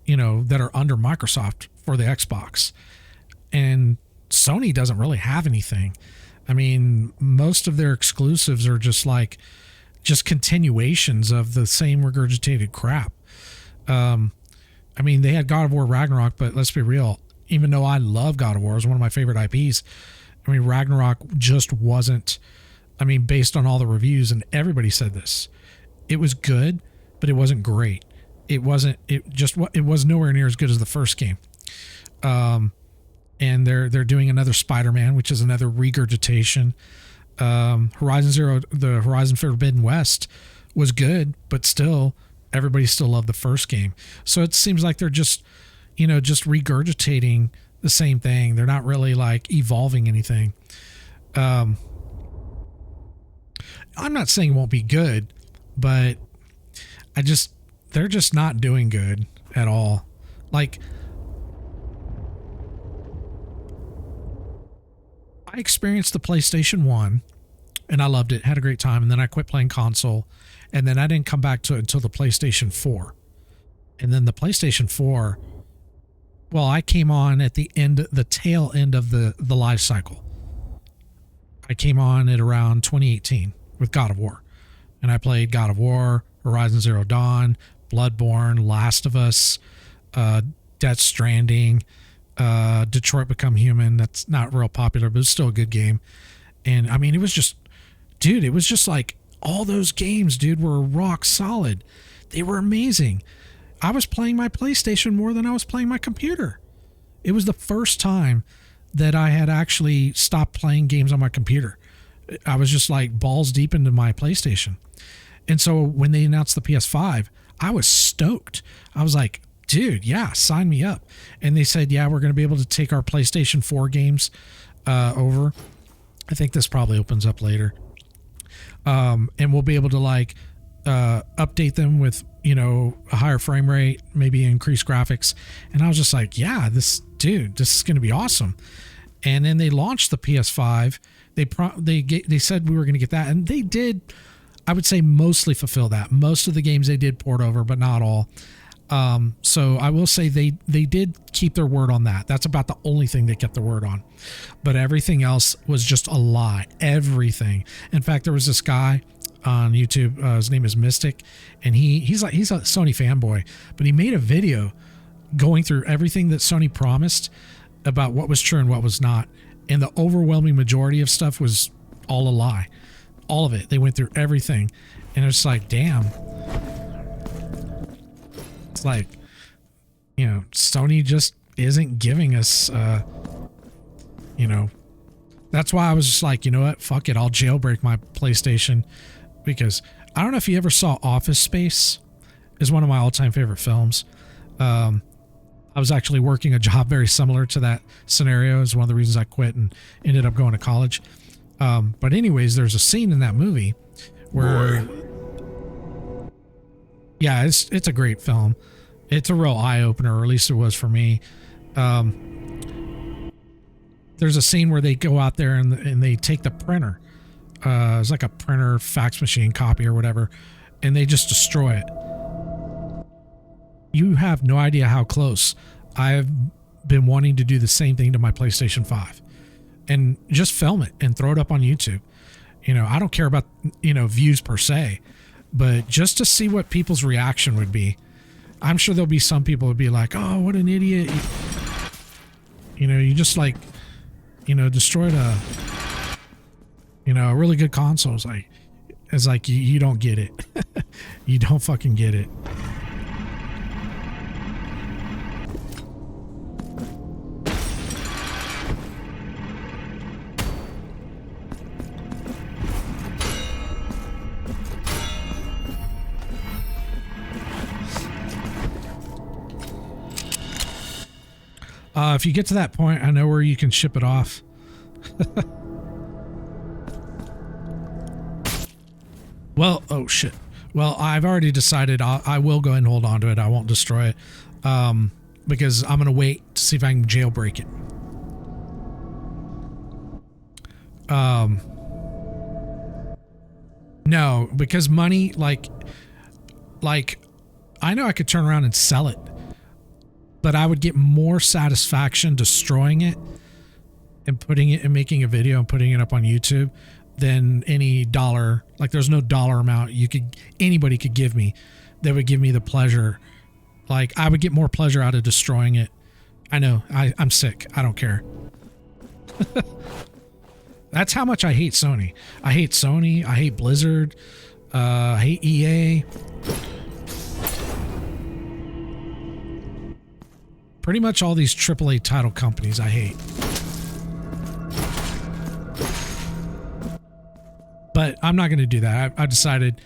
you know, that are under Microsoft for the Xbox. And Sony doesn't really have anything. I mean, most of their exclusives are just continuations of the same regurgitated crap. I mean, they had God of War Ragnarok, but let's be real. Even though I love God of War, it's one of my favorite IPs. I mean, Ragnarok just wasn't, I mean, based on all the reviews, and everybody said this, it was good, but it wasn't great. It was nowhere near as good as the first game. And they're doing another Spider-Man, which is another regurgitation. The Horizon Forbidden West was good, but still, everybody still loved the first game. So it seems like they're just regurgitating the same thing. They're not really like evolving anything. I'm not saying it won't be good, but they're just not doing good at all. Like, I experienced the PlayStation 1 and I loved it, had a great time, and then I quit playing console, and then I didn't come back to it until the PlayStation 4. And then the PlayStation 4, well, I came on at the tail end of the life cycle. I came on at around 2018 with God of War. And I played God of War, Horizon Zero Dawn, Bloodborne, Last of Us, Death Stranding, Detroit Become Human. That's not real popular, but it's still a good game. And I mean, it was just like all those games, dude, were rock solid. They were amazing. I was playing my PlayStation more than I was playing my computer. It was the first time that I had actually stopped playing games on my computer. I was just like balls deep into my PlayStation. And so when they announced the PS5, I was stoked. I was like, dude, yeah, sign me up. And they said, yeah, we're going to be able to take our PlayStation 4 games over. I think this probably opens up later. and we'll be able to like update them with, you know, a higher frame rate, maybe increase graphics. And I was just like, yeah, this is going to be awesome. And then they launched the PS5. They said we were going to get that, and they did, I would say, mostly fulfill that. Most of the games they did port over, but not all. So I will say they did keep their word on that. That's about the only thing they kept their word on. But everything else was just a lie. Everything. In fact, there was this guy on YouTube. His name is Mystic, and he's a Sony fanboy, but he made a video going through everything that Sony promised about what was true and what was not. And the overwhelming majority of stuff was all a lie. All of it. They went through everything. And it's like, damn. It's like, you know, Sony just isn't giving us, you know, that's why I was just like, you know what? Fuck it. I'll jailbreak my PlayStation, because I don't know if you ever saw Office Space. Is one of my all-time favorite films. I was actually working a job very similar to that scenario. Is one of the reasons I quit and ended up going to college. But anyways, there's a scene in that movie where, yeah, it's a great film. It's a real eye opener, or at least it was for me. There's a scene where they go out there and they take the printer. It's like a printer fax machine copy or whatever, and they just destroy it. You have no idea how close. I've been wanting to do the same thing to my PlayStation 5 and just film it and throw it up on YouTube. You know, I don't care about, you know, views per se, but just to see what people's reaction would be. I'm sure there'll be some people would be like, oh, what an idiot. You know, you just like, you know, destroyed a really good console. It's like you don't get it. You don't fucking get it. If you get to that point, I know where you can ship it off. Well, oh shit. Well, I've already decided I will go ahead and hold on to it. I won't destroy it, because I'm going to wait to see if I can jailbreak it. No, because money, like I know I could turn around and sell it, but I would get more satisfaction destroying it and putting it and making a video and putting it up on YouTube than any dollar. Like, there's no dollar amount anybody could give me that would give me the pleasure. Like, I would get more pleasure out of destroying it. I know, I'm sick. I don't care. That's how much I hate Sony. I hate Sony. I hate Blizzard. I hate EA. Pretty much all these AAA title companies I hate. But I'm not going to do that. I decided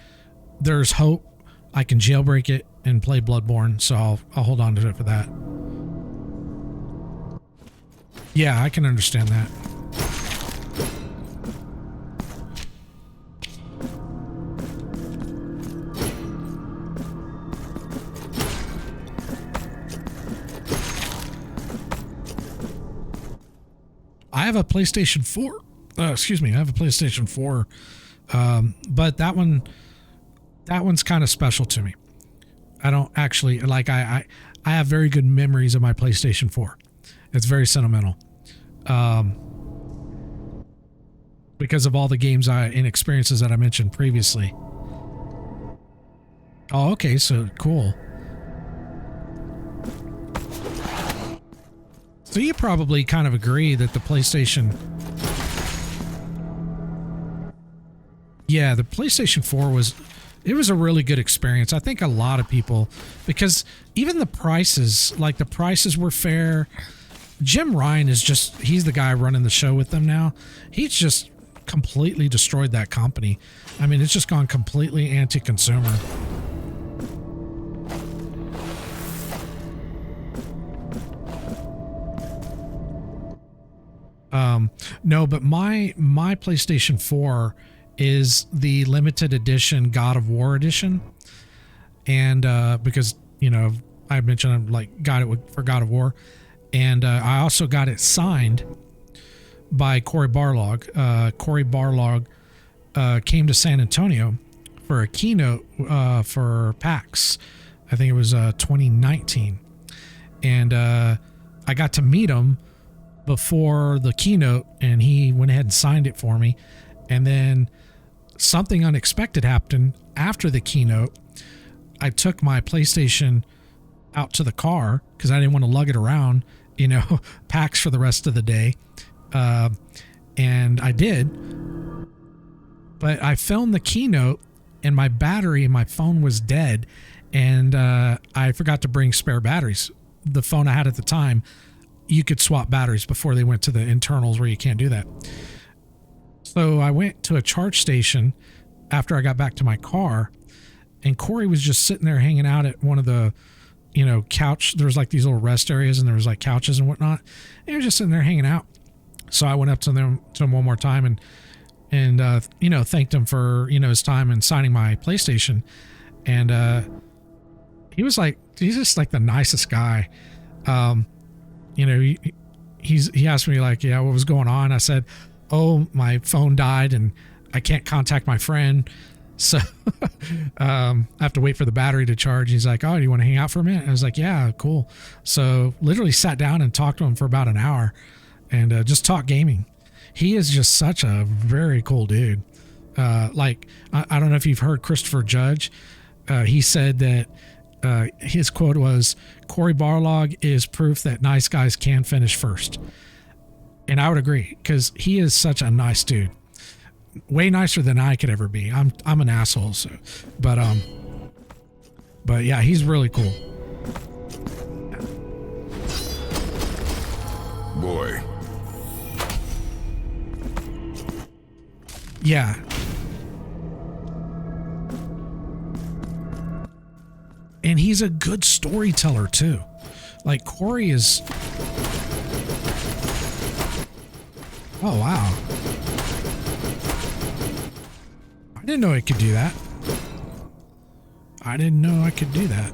there's hope. I can jailbreak it and play Bloodborne, so I'll hold on to it for that. Yeah, I can understand that. I have a PlayStation 4. I have a PlayStation 4. But that one's kind of special to me. I don't actually like, I have very good memories of my PlayStation 4. It's very sentimental. Because of all the games and experiences that I mentioned previously. Oh, okay, so cool. So you probably kind of agree that the PlayStation... Yeah, the PlayStation 4 was a really good experience. I think a lot of people, because even the prices were fair. Jim Ryan he's the guy running the show with them now. He's just completely destroyed that company. I mean, it's just gone completely anti-consumer. No, but my PlayStation 4 is the limited edition God of War edition. And because, you know, I mentioned I like got it for God of War. And I also got it signed by Cory Barlog. Cory Barlog came to San Antonio for a keynote for PAX. I think it was 2019. And I got to meet him before the keynote, and he went ahead and signed it for me. And then something unexpected happened after the keynote. I took my PlayStation out to the car because I didn't want to lug it around, you know, PAX for the rest of the day. And I did. But I filmed the keynote, and my battery in my phone was dead, and I forgot to bring spare batteries. The phone I had at the time, you could swap batteries before they went to the internals where you can't do that. So I went to a charge station after I got back to my car, and Cory was just sitting there hanging out at one of the, you know, couch. There was like these little rest areas, and there was like couches and whatnot. And he was just sitting there hanging out. So I went up to him one more time and you know, thanked him for, you know, his time and signing my PlayStation. And he was like, he's just like the nicest guy. You know, he asked me like, yeah, what was going on? I said, oh, my phone died and I can't contact my friend. So I have to wait for the battery to charge. He's like, oh, do you want to hang out for a minute? I was like, yeah, cool. So literally sat down and talked to him for about an hour and just talked gaming. He is just such a very cool dude. Like, I don't know if you've heard Christopher Judge. He said that his quote was, Cory Barlog is proof that nice guys can finish first. And I would agree, because he is such a nice dude. Way nicer than I could ever be. I'm an asshole, so but yeah, he's really cool. Boy. Yeah. And he's a good storyteller too. Like Cory is. Oh wow. I didn't know it could do that. I didn't know I could do that.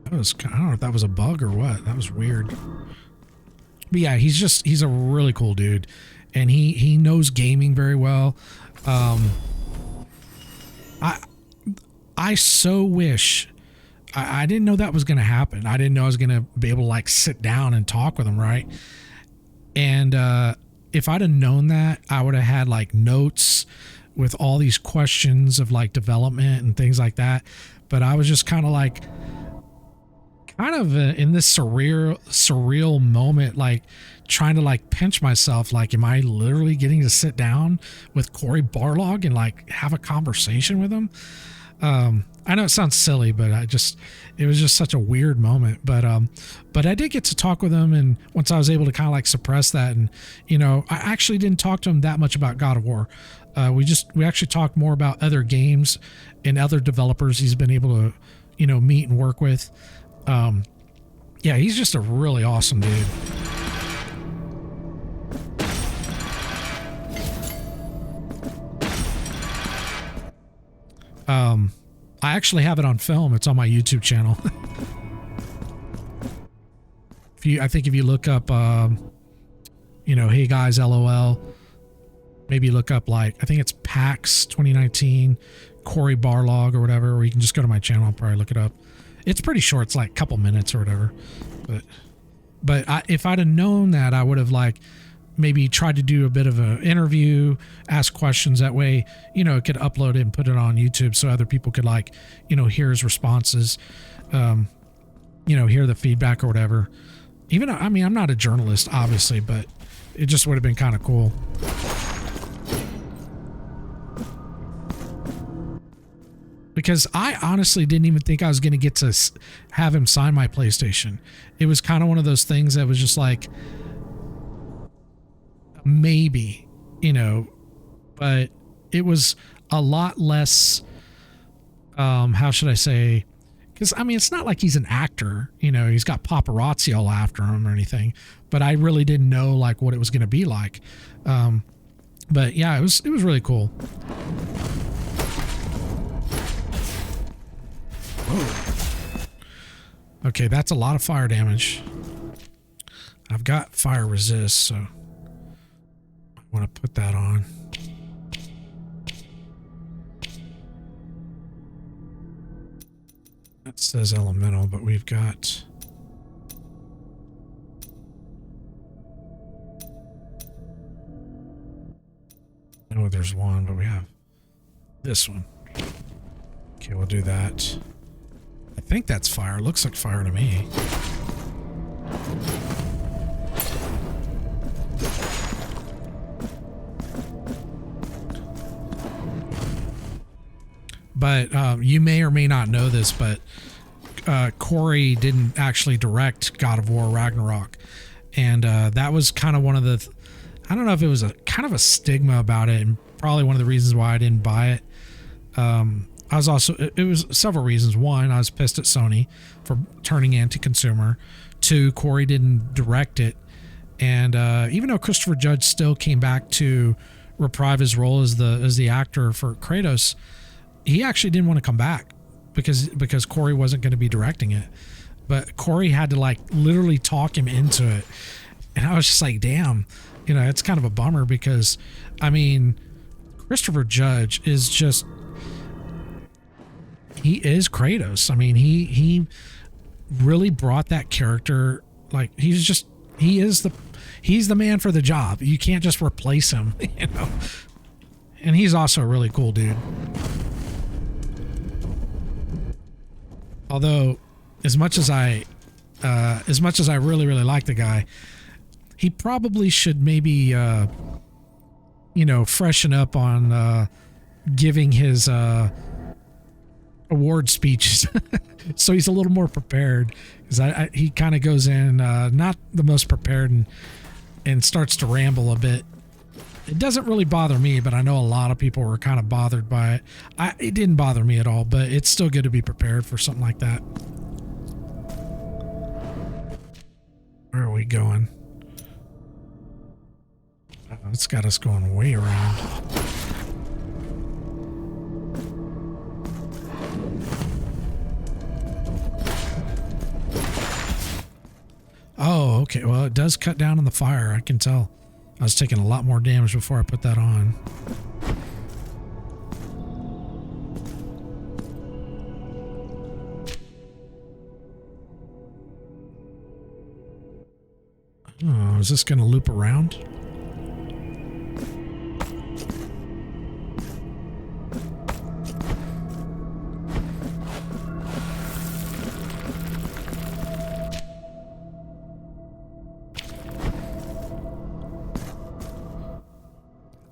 That was, I don't know if that was a bug or what. That was weird. But yeah, he's a really cool dude. And he knows gaming very well. I so wish I didn't know that was going to happen. I didn't know I was going to be able to like sit down and talk with him. Right. And, if I'd have known that, I would have had like notes with all these questions of like development and things like that. But I was just kind of in this surreal moment, like trying to like pinch myself. Like, am I literally getting to sit down with Cory Barlog and like have a conversation with him? I know it sounds silly, but it was just such a weird moment. But I did get to talk with him, and once I was able to kind of like suppress that, and you know, I actually didn't talk to him that much about God of War. We actually talked more about other games and other developers he's been able to, you know, meet and work with. Yeah, he's just a really awesome dude. I actually have it on film. It's on my YouTube channel. I think if you look up, you know, hey guys, LOL, maybe look up like, I think it's PAX 2019, Cory Barlog or whatever, or you can just go to my channel and probably look it up. It's pretty short. It's like a couple minutes or whatever. But if I'd have known that, I would have like maybe tried to do a bit of an interview, ask questions. That way, you know, it could upload it and put it on YouTube so other people could like, you know, hear his responses, you know, hear the feedback or whatever. Even, I mean, I'm not a journalist, obviously, but it just would have been kind of cool. Because I honestly didn't even think I was going to get to have him sign my PlayStation. It was kind of one of those things that was just like, maybe, you know, but it was a lot less, how should I say? because I mean, it's not like he's an actor, you know, he's got paparazzi all after him or anything, but I really didn't know like what it was going to be like. But yeah, it was really cool. Whoa. Okay, that's a lot of fire damage. I've got fire resist, so I want to put that on. That says elemental, but we've got... I know there's one, but we have this one. Okay, we'll do that. I think that's fire. Looks like fire to me. But you may or may not know this, but Corey didn't actually direct God of War Ragnarok. And that was kind of one of the... I don't know if it was a kind of a stigma about it, and probably one of the reasons why I didn't buy it. I was also... It was several reasons. One, I was pissed at Sony for turning anti-consumer. Two, Corey didn't direct it. And even though Christopher Judge still came back to reprise his role as the actor for Kratos, he actually didn't want to come back because Corey wasn't going to be directing it. But Corey had to like literally talk him into it. And I was just like, damn, you know, it's kind of a bummer because, I mean, Christopher Judge is just, he is Kratos. I mean, he really brought that character, like he's the man for the job. You can't just replace him, you know. And he's also a really cool dude. Although, as much as I really, really like the guy, he probably should maybe, you know, freshen up on giving his award speeches, so he's a little more prepared. Because he kind of goes in not the most prepared and starts to ramble a bit. It doesn't really bother me, but I know a lot of people were kind of bothered by it. It didn't bother me at all, but it's still good to be prepared for something like that. Where are we going? It's got us going way around. Oh, okay. Well, it does cut down on the fire. I can tell. I was taking a lot more damage before I put that on. Oh, is this going to loop around?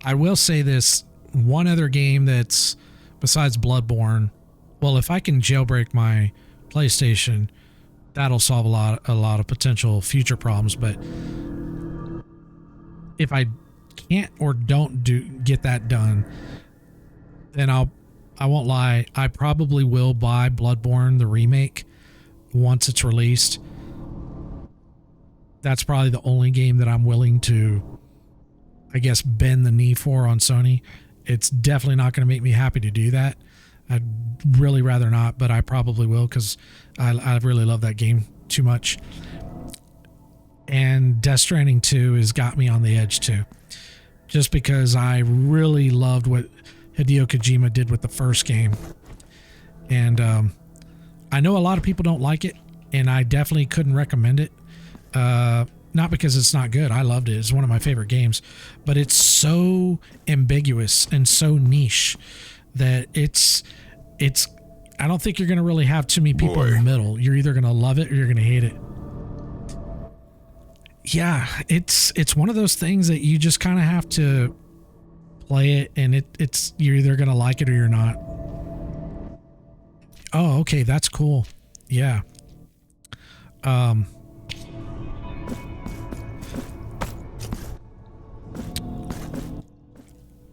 I will say this, one other game that's besides Bloodborne, well, if I can jailbreak my PlayStation, that'll solve a lot of potential future problems. But if I can't or don't get that done, then I won't lie, I probably will buy Bloodborne the remake once it's released. That's probably the only game that I'm willing to, I guess, bend the knee for on Sony. It's definitely not going to make me happy to do that. I'd really rather not, but I probably will because I really love that game too much. And Death Stranding 2 has got me on the edge too. Just because I really loved what Hideo Kojima did with the first game. And I know a lot of people don't like it, and I definitely couldn't recommend it. Not because it's not good. I loved it. It's one of my favorite games. But it's so ambiguous and so niche that it's I don't think you're going to really have too many people in the middle. You're either going to love it or you're going to hate it. Yeah, it's one of those things that you just kind of have to play it, and it's you're either going to like it or you're not. Oh, okay, that's cool. Yeah.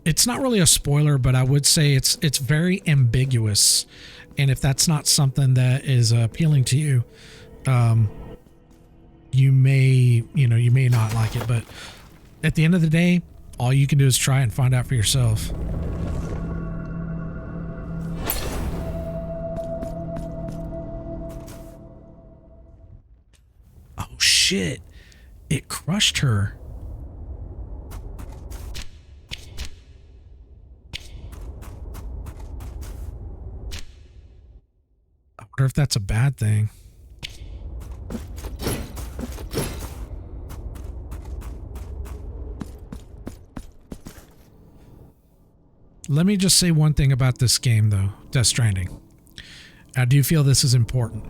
It's not really a spoiler, but I would say it's very ambiguous And if that's not something that is appealing to you, you may not like it. But at the end of the day, all you can do is try and find out for yourself. Oh shit, it crushed her. I wonder if that's a bad thing. Let me just say one thing about this game, though, Death Stranding. I do feel this is important.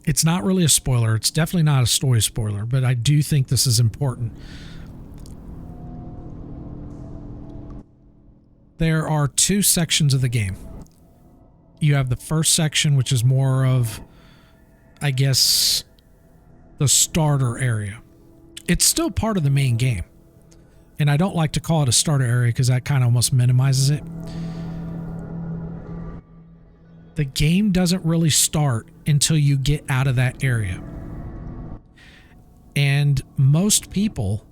It's not really a spoiler. It's definitely not a story spoiler, but I do think this is important. There are two sections of the game. You have the first section, which is more of, I guess, the starter area. It's still part of the main game. And I don't like to call it a starter area because that kind of almost minimizes it. The game doesn't really start until you get out of that area. And most people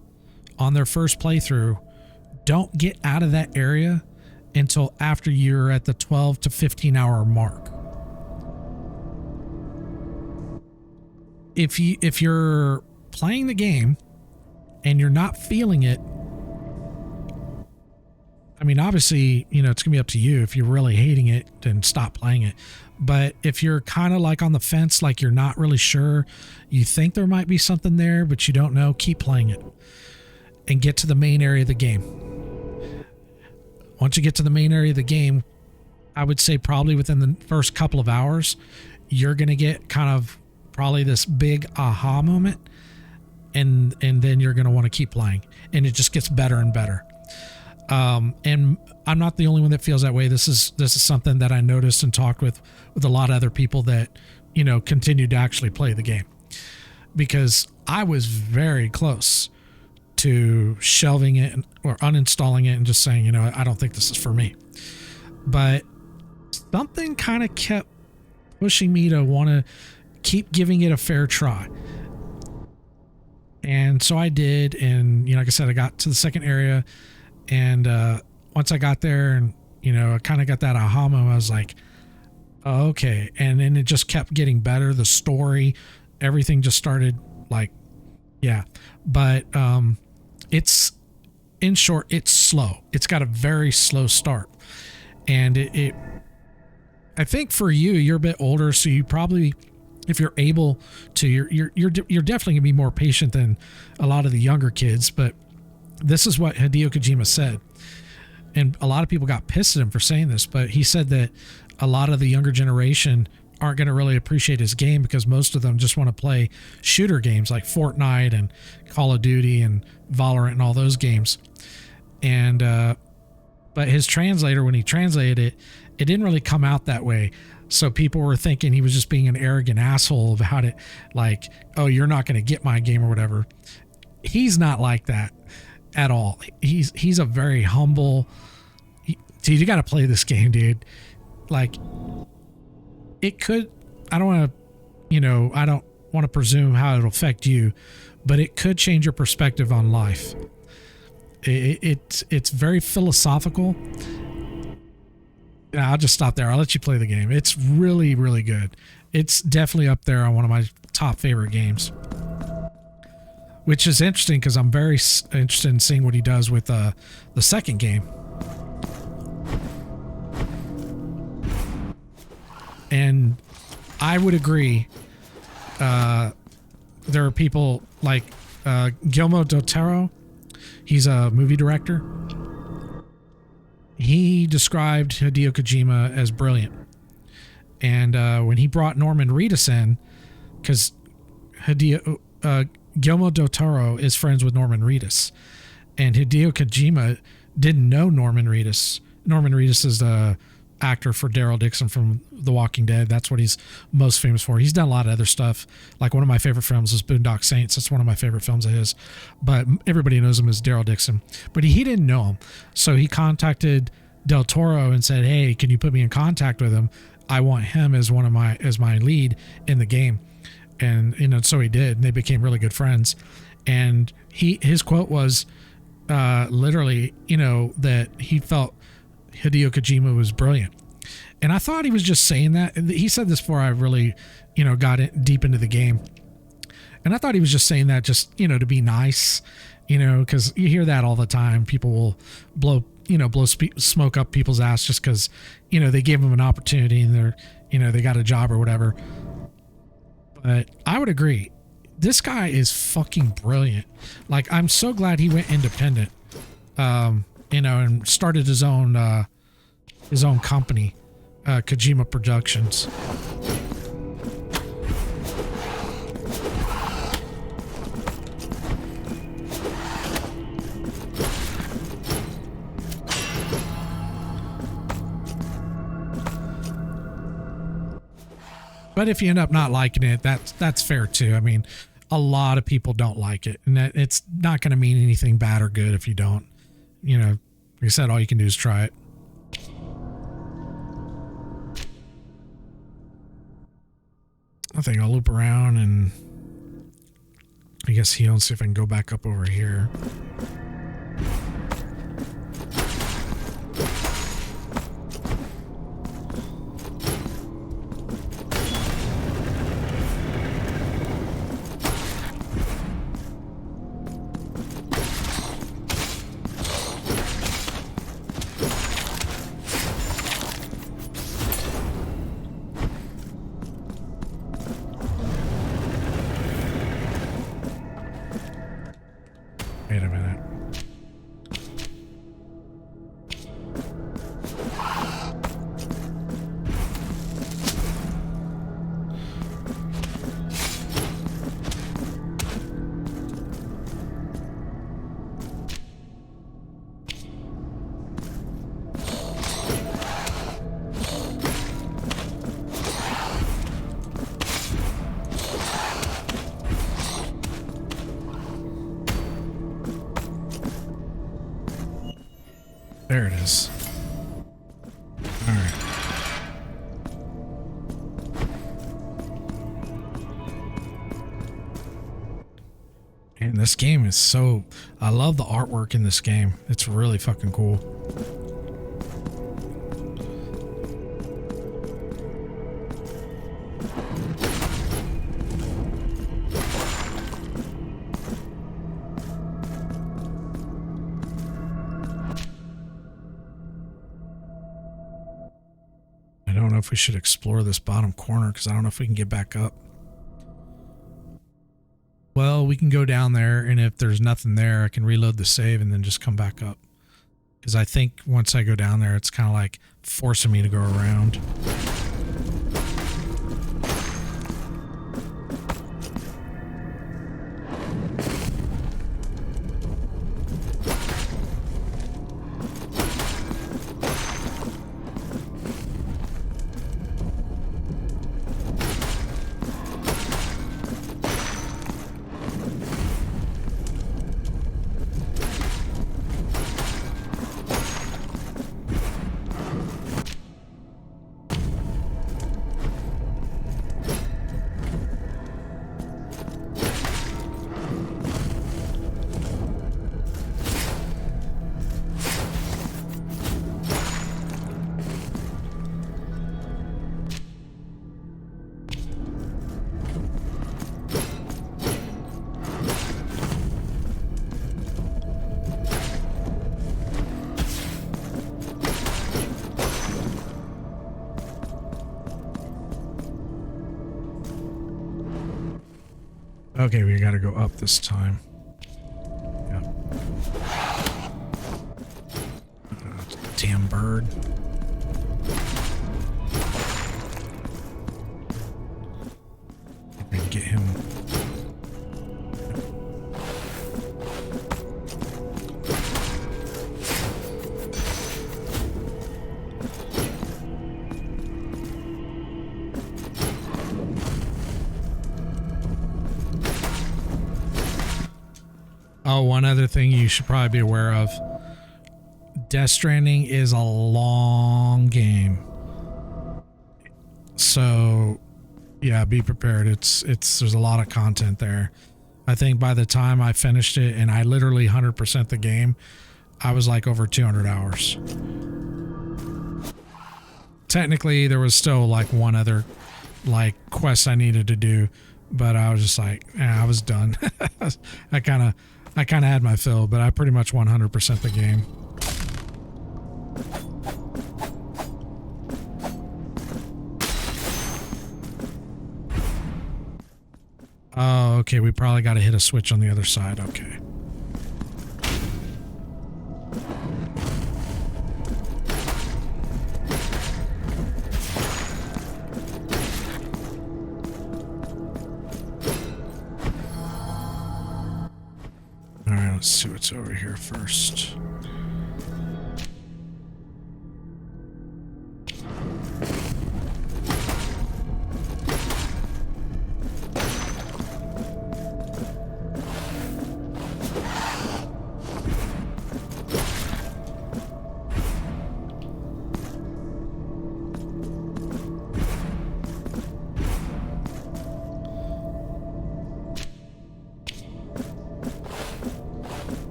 on their first playthrough don't get out of that area until after you're at the 12 to 15 hour mark. If you're playing the game and you're not feeling it, I mean, obviously, it's going to be up to you. If you're really hating it, then stop playing it. But if you're kind of like on the fence, like you're not really sure, you think there might be something there, but you don't know, keep playing it and get to the main area of the game. Once you get to the main area of the game, I would say probably within the first couple of hours, you're going to get kind of probably this big aha moment, and then you're going to want to keep playing, and it just gets better and better. And I'm not the only one that feels that way. This is something that I noticed and talked with a lot of other people that, continued to actually play the game, because I was very close to shelving it or uninstalling it and just saying, I don't think this is for me. But something kind of kept pushing me to want to keep giving it a fair try. And so I did. And, like I said, I got to the second area. And once I got there and, I kind of got that aha moment, I was like, oh, okay. And then it just kept getting better. The story, everything just started like, yeah. But it's, in short, it's slow. It's got a very slow start. And I think for you, you're a bit older, so you probably, if you're able to, you're definitely gonna be more patient than a lot of the younger kids. But this is what Hideo Kojima said. And a lot of people got pissed at him for saying this, but he said that a lot of the younger generation aren't going to really appreciate his game because most of them just want to play shooter games like Fortnite and Call of Duty and Valorant and all those games. And, but his translator, when he translated it, it didn't really come out that way. So people were thinking he was just being an arrogant asshole about it. Like, oh, you're not going to get my game or whatever. He's not like that at all. He's a very humble, dude, you got to play this game, dude. Like, it could, I don't want to presume how it'll affect you, but it could change your perspective on life. It's very philosophical. I'll just stop there. I'll let you play the game. It's really, really good. It's definitely up there on one of my top favorite games, which is interesting because I'm very interested in seeing what he does with the second game. And I would agree. There are people like Guillermo del Toro. He's a movie director. He described Hideo Kojima as brilliant. And when he brought Norman Reedus in, because Guillermo del Toro is friends with Norman Reedus, and Hideo Kojima didn't know Norman Reedus. Norman Reedus is the actor for Daryl Dixon from The Walking Dead. That's what he's most famous for. He's done a lot of other stuff. Like one of my favorite films is Boondock Saints. That's one of my favorite films of his. But everybody knows him as Daryl Dixon. But he didn't know him. So he contacted Del Toro and said, "Hey, can you put me in contact with him? I want him as my lead in the game." And so he did, and they became really good friends. And his quote was literally, that he felt Hideo Kojima was brilliant. And I thought he was just saying that. He said this before I really, got deep into the game. And I thought he was just saying that just, to be nice, because you hear that all the time. People will blow smoke up people's ass just because, they gave them an opportunity and they're, they got a job or whatever. But I would agree. This guy is fucking brilliant. Like, I'm so glad he went independent, and started his own company, Kojima Productions. But if you end up not liking it, that's fair too. I mean, a lot of people don't like it, and it's not going to mean anything bad or good if you don't. Like I said, all you can do is try it. I think I'll loop around, and I guess he'll see if I can go back up over here. Wait a minute. There it is. All right. And this game is so... I love the artwork in this game. It's really fucking cool. I don't know if we should explore this bottom corner because I don't know if we can get back up. Well, we can go down there, and if there's nothing there, I can reload the save and then just come back up. Because I think once I go down there, it's kind of like forcing me to go around. Okay, we gotta go up this time. Yep. Damn bird. We can get him. Oh, one other thing you should probably be aware of. Death Stranding is a long game. So yeah, be prepared. It's there's a lot of content there. I think by the time I finished it and I literally 100% the game, I was like over 200 hours. Technically, there was still like one other like quest I needed to do, but I was just like, I was done. I kind of had my fill, but I pretty much 100% the game. Oh, okay, we probably got to hit a switch on the other side. Okay. All right, let's see what's over here first.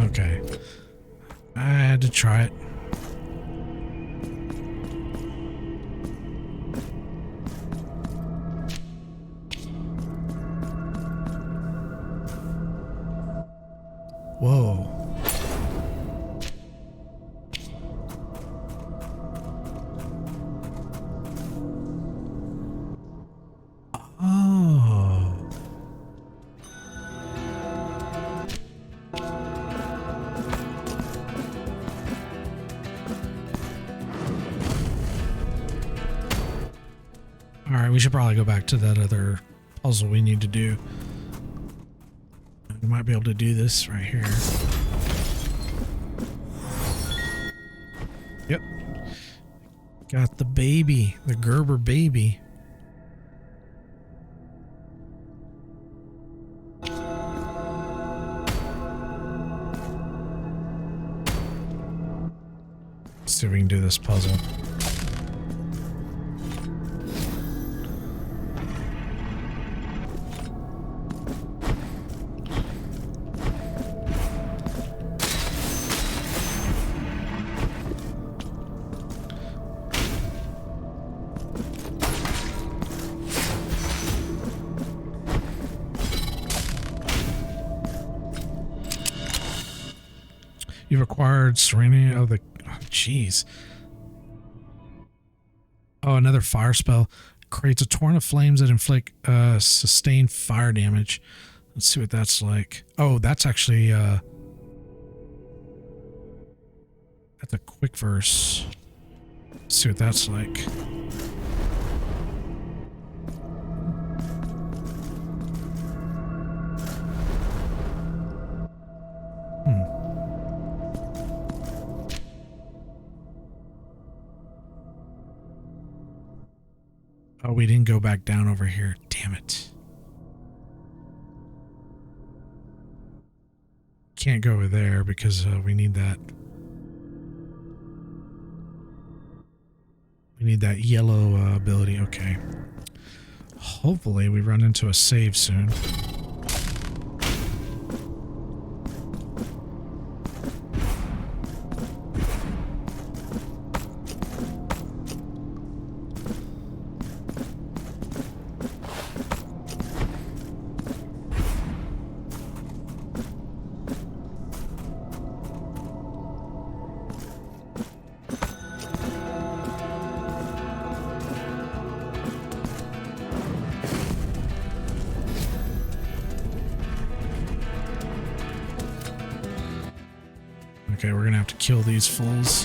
Okay. I had to try it. Whoa. Oh. All right, we should probably go back to that other puzzle we need to do. We might be able to do this right here. Yep. Got the baby, the Gerber baby. Let's see if we can do this puzzle. You've acquired Serenity of the... Oh, jeez. Oh, another fire spell. Creates a torrent of flames that inflict sustained fire damage. Let's see what that's like. Oh, that's actually... that's a quick verse. Let's see what that's like. Oh, we didn't go back down over here. Damn it. Can't go over there because we need that. We need that yellow ability. Okay. Hopefully we run into a save soon. Okay, we're gonna have to kill these fools.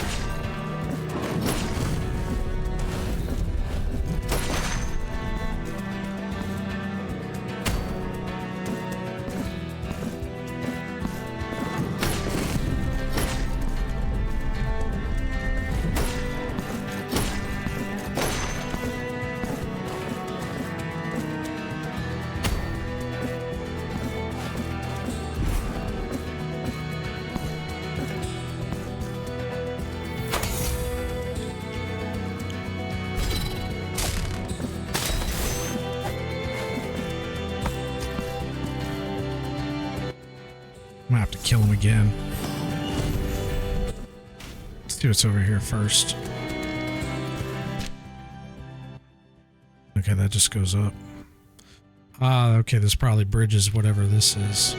I'm gonna have to kill him again. Let's do what's over here first. Okay, that just goes up. Okay, this probably bridges whatever this is.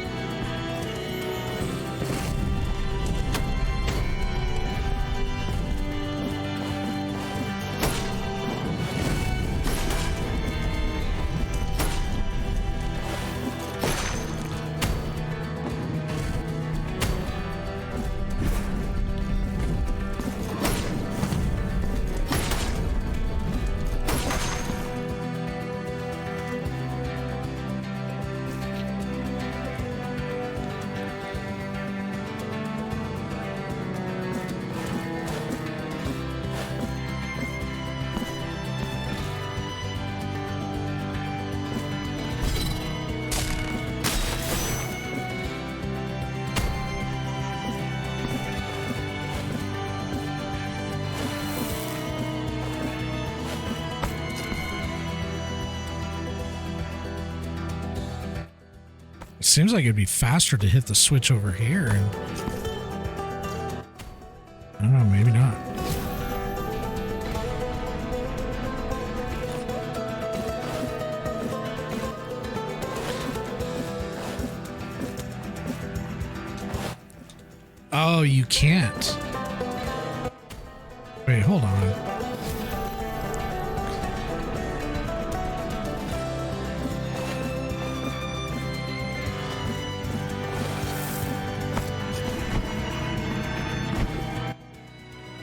Seems like it'd be faster to hit the switch over here. And I don't know, maybe not. Oh, you can't. Wait, hold on.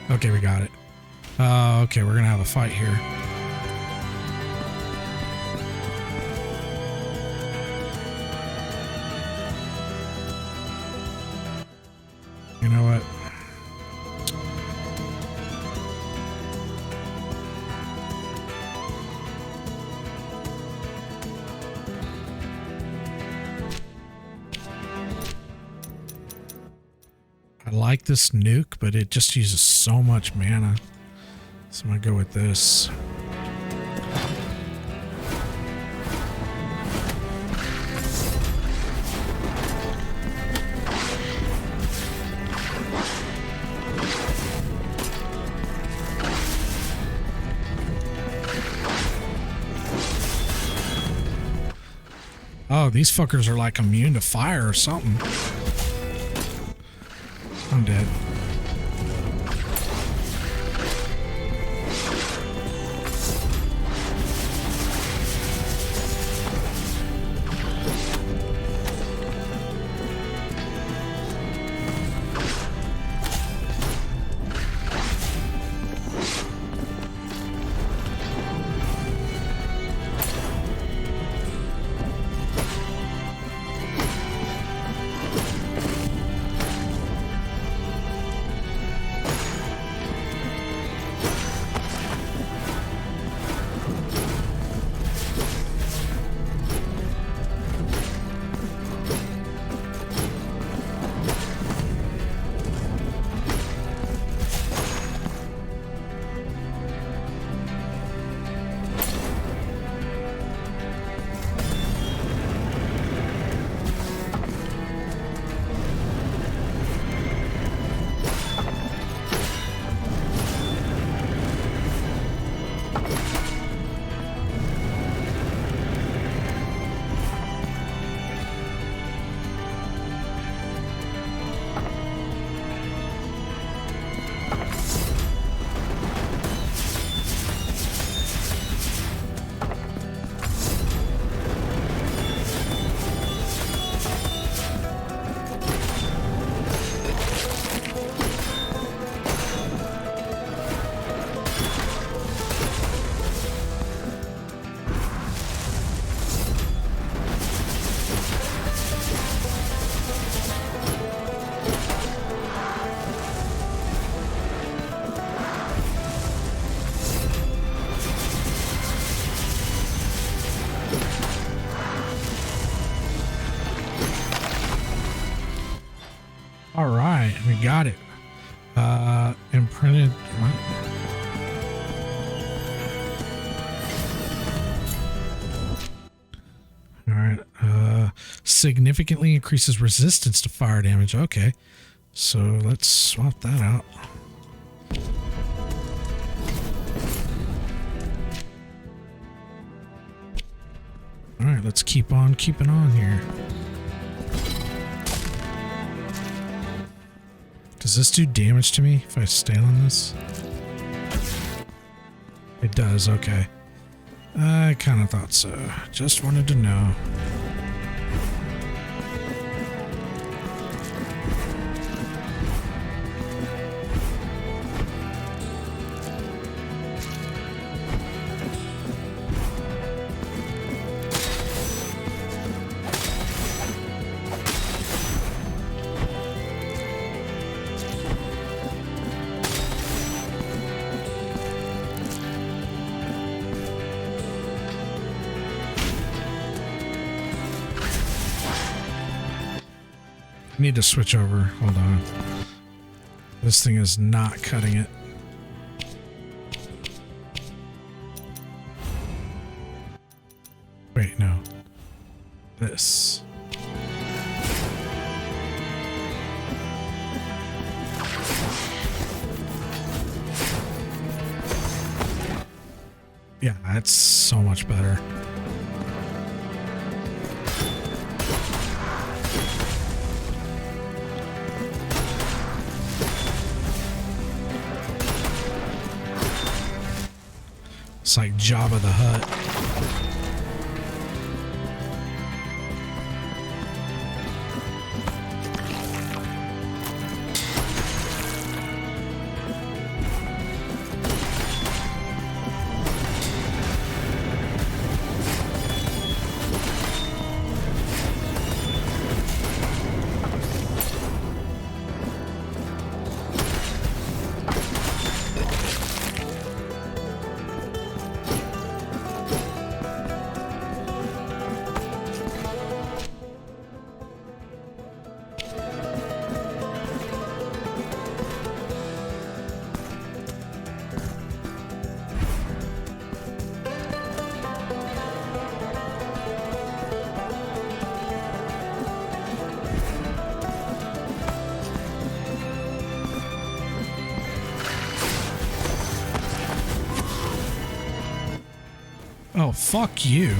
Okay, we got it. Okay, we're gonna have a fight here. You know what? I like this nuke, but it just uses so much mana. So I'm gonna go with this. Oh, these fuckers are like immune to fire or something. I'm dead. All right, we got it. Imprinted. All right. significantly increases resistance to fire damage. Okay. So let's swap that out. Alright, let's keep on keeping on here. Does this do damage to me if I stay on this? It does, okay. I kind of thought so. Just wanted to know. I need to switch over. Hold on. This thing is not cutting it. Wait, no. This. Yeah, that's so much better. It's like Jabba the Hutt. Oh, fuck you.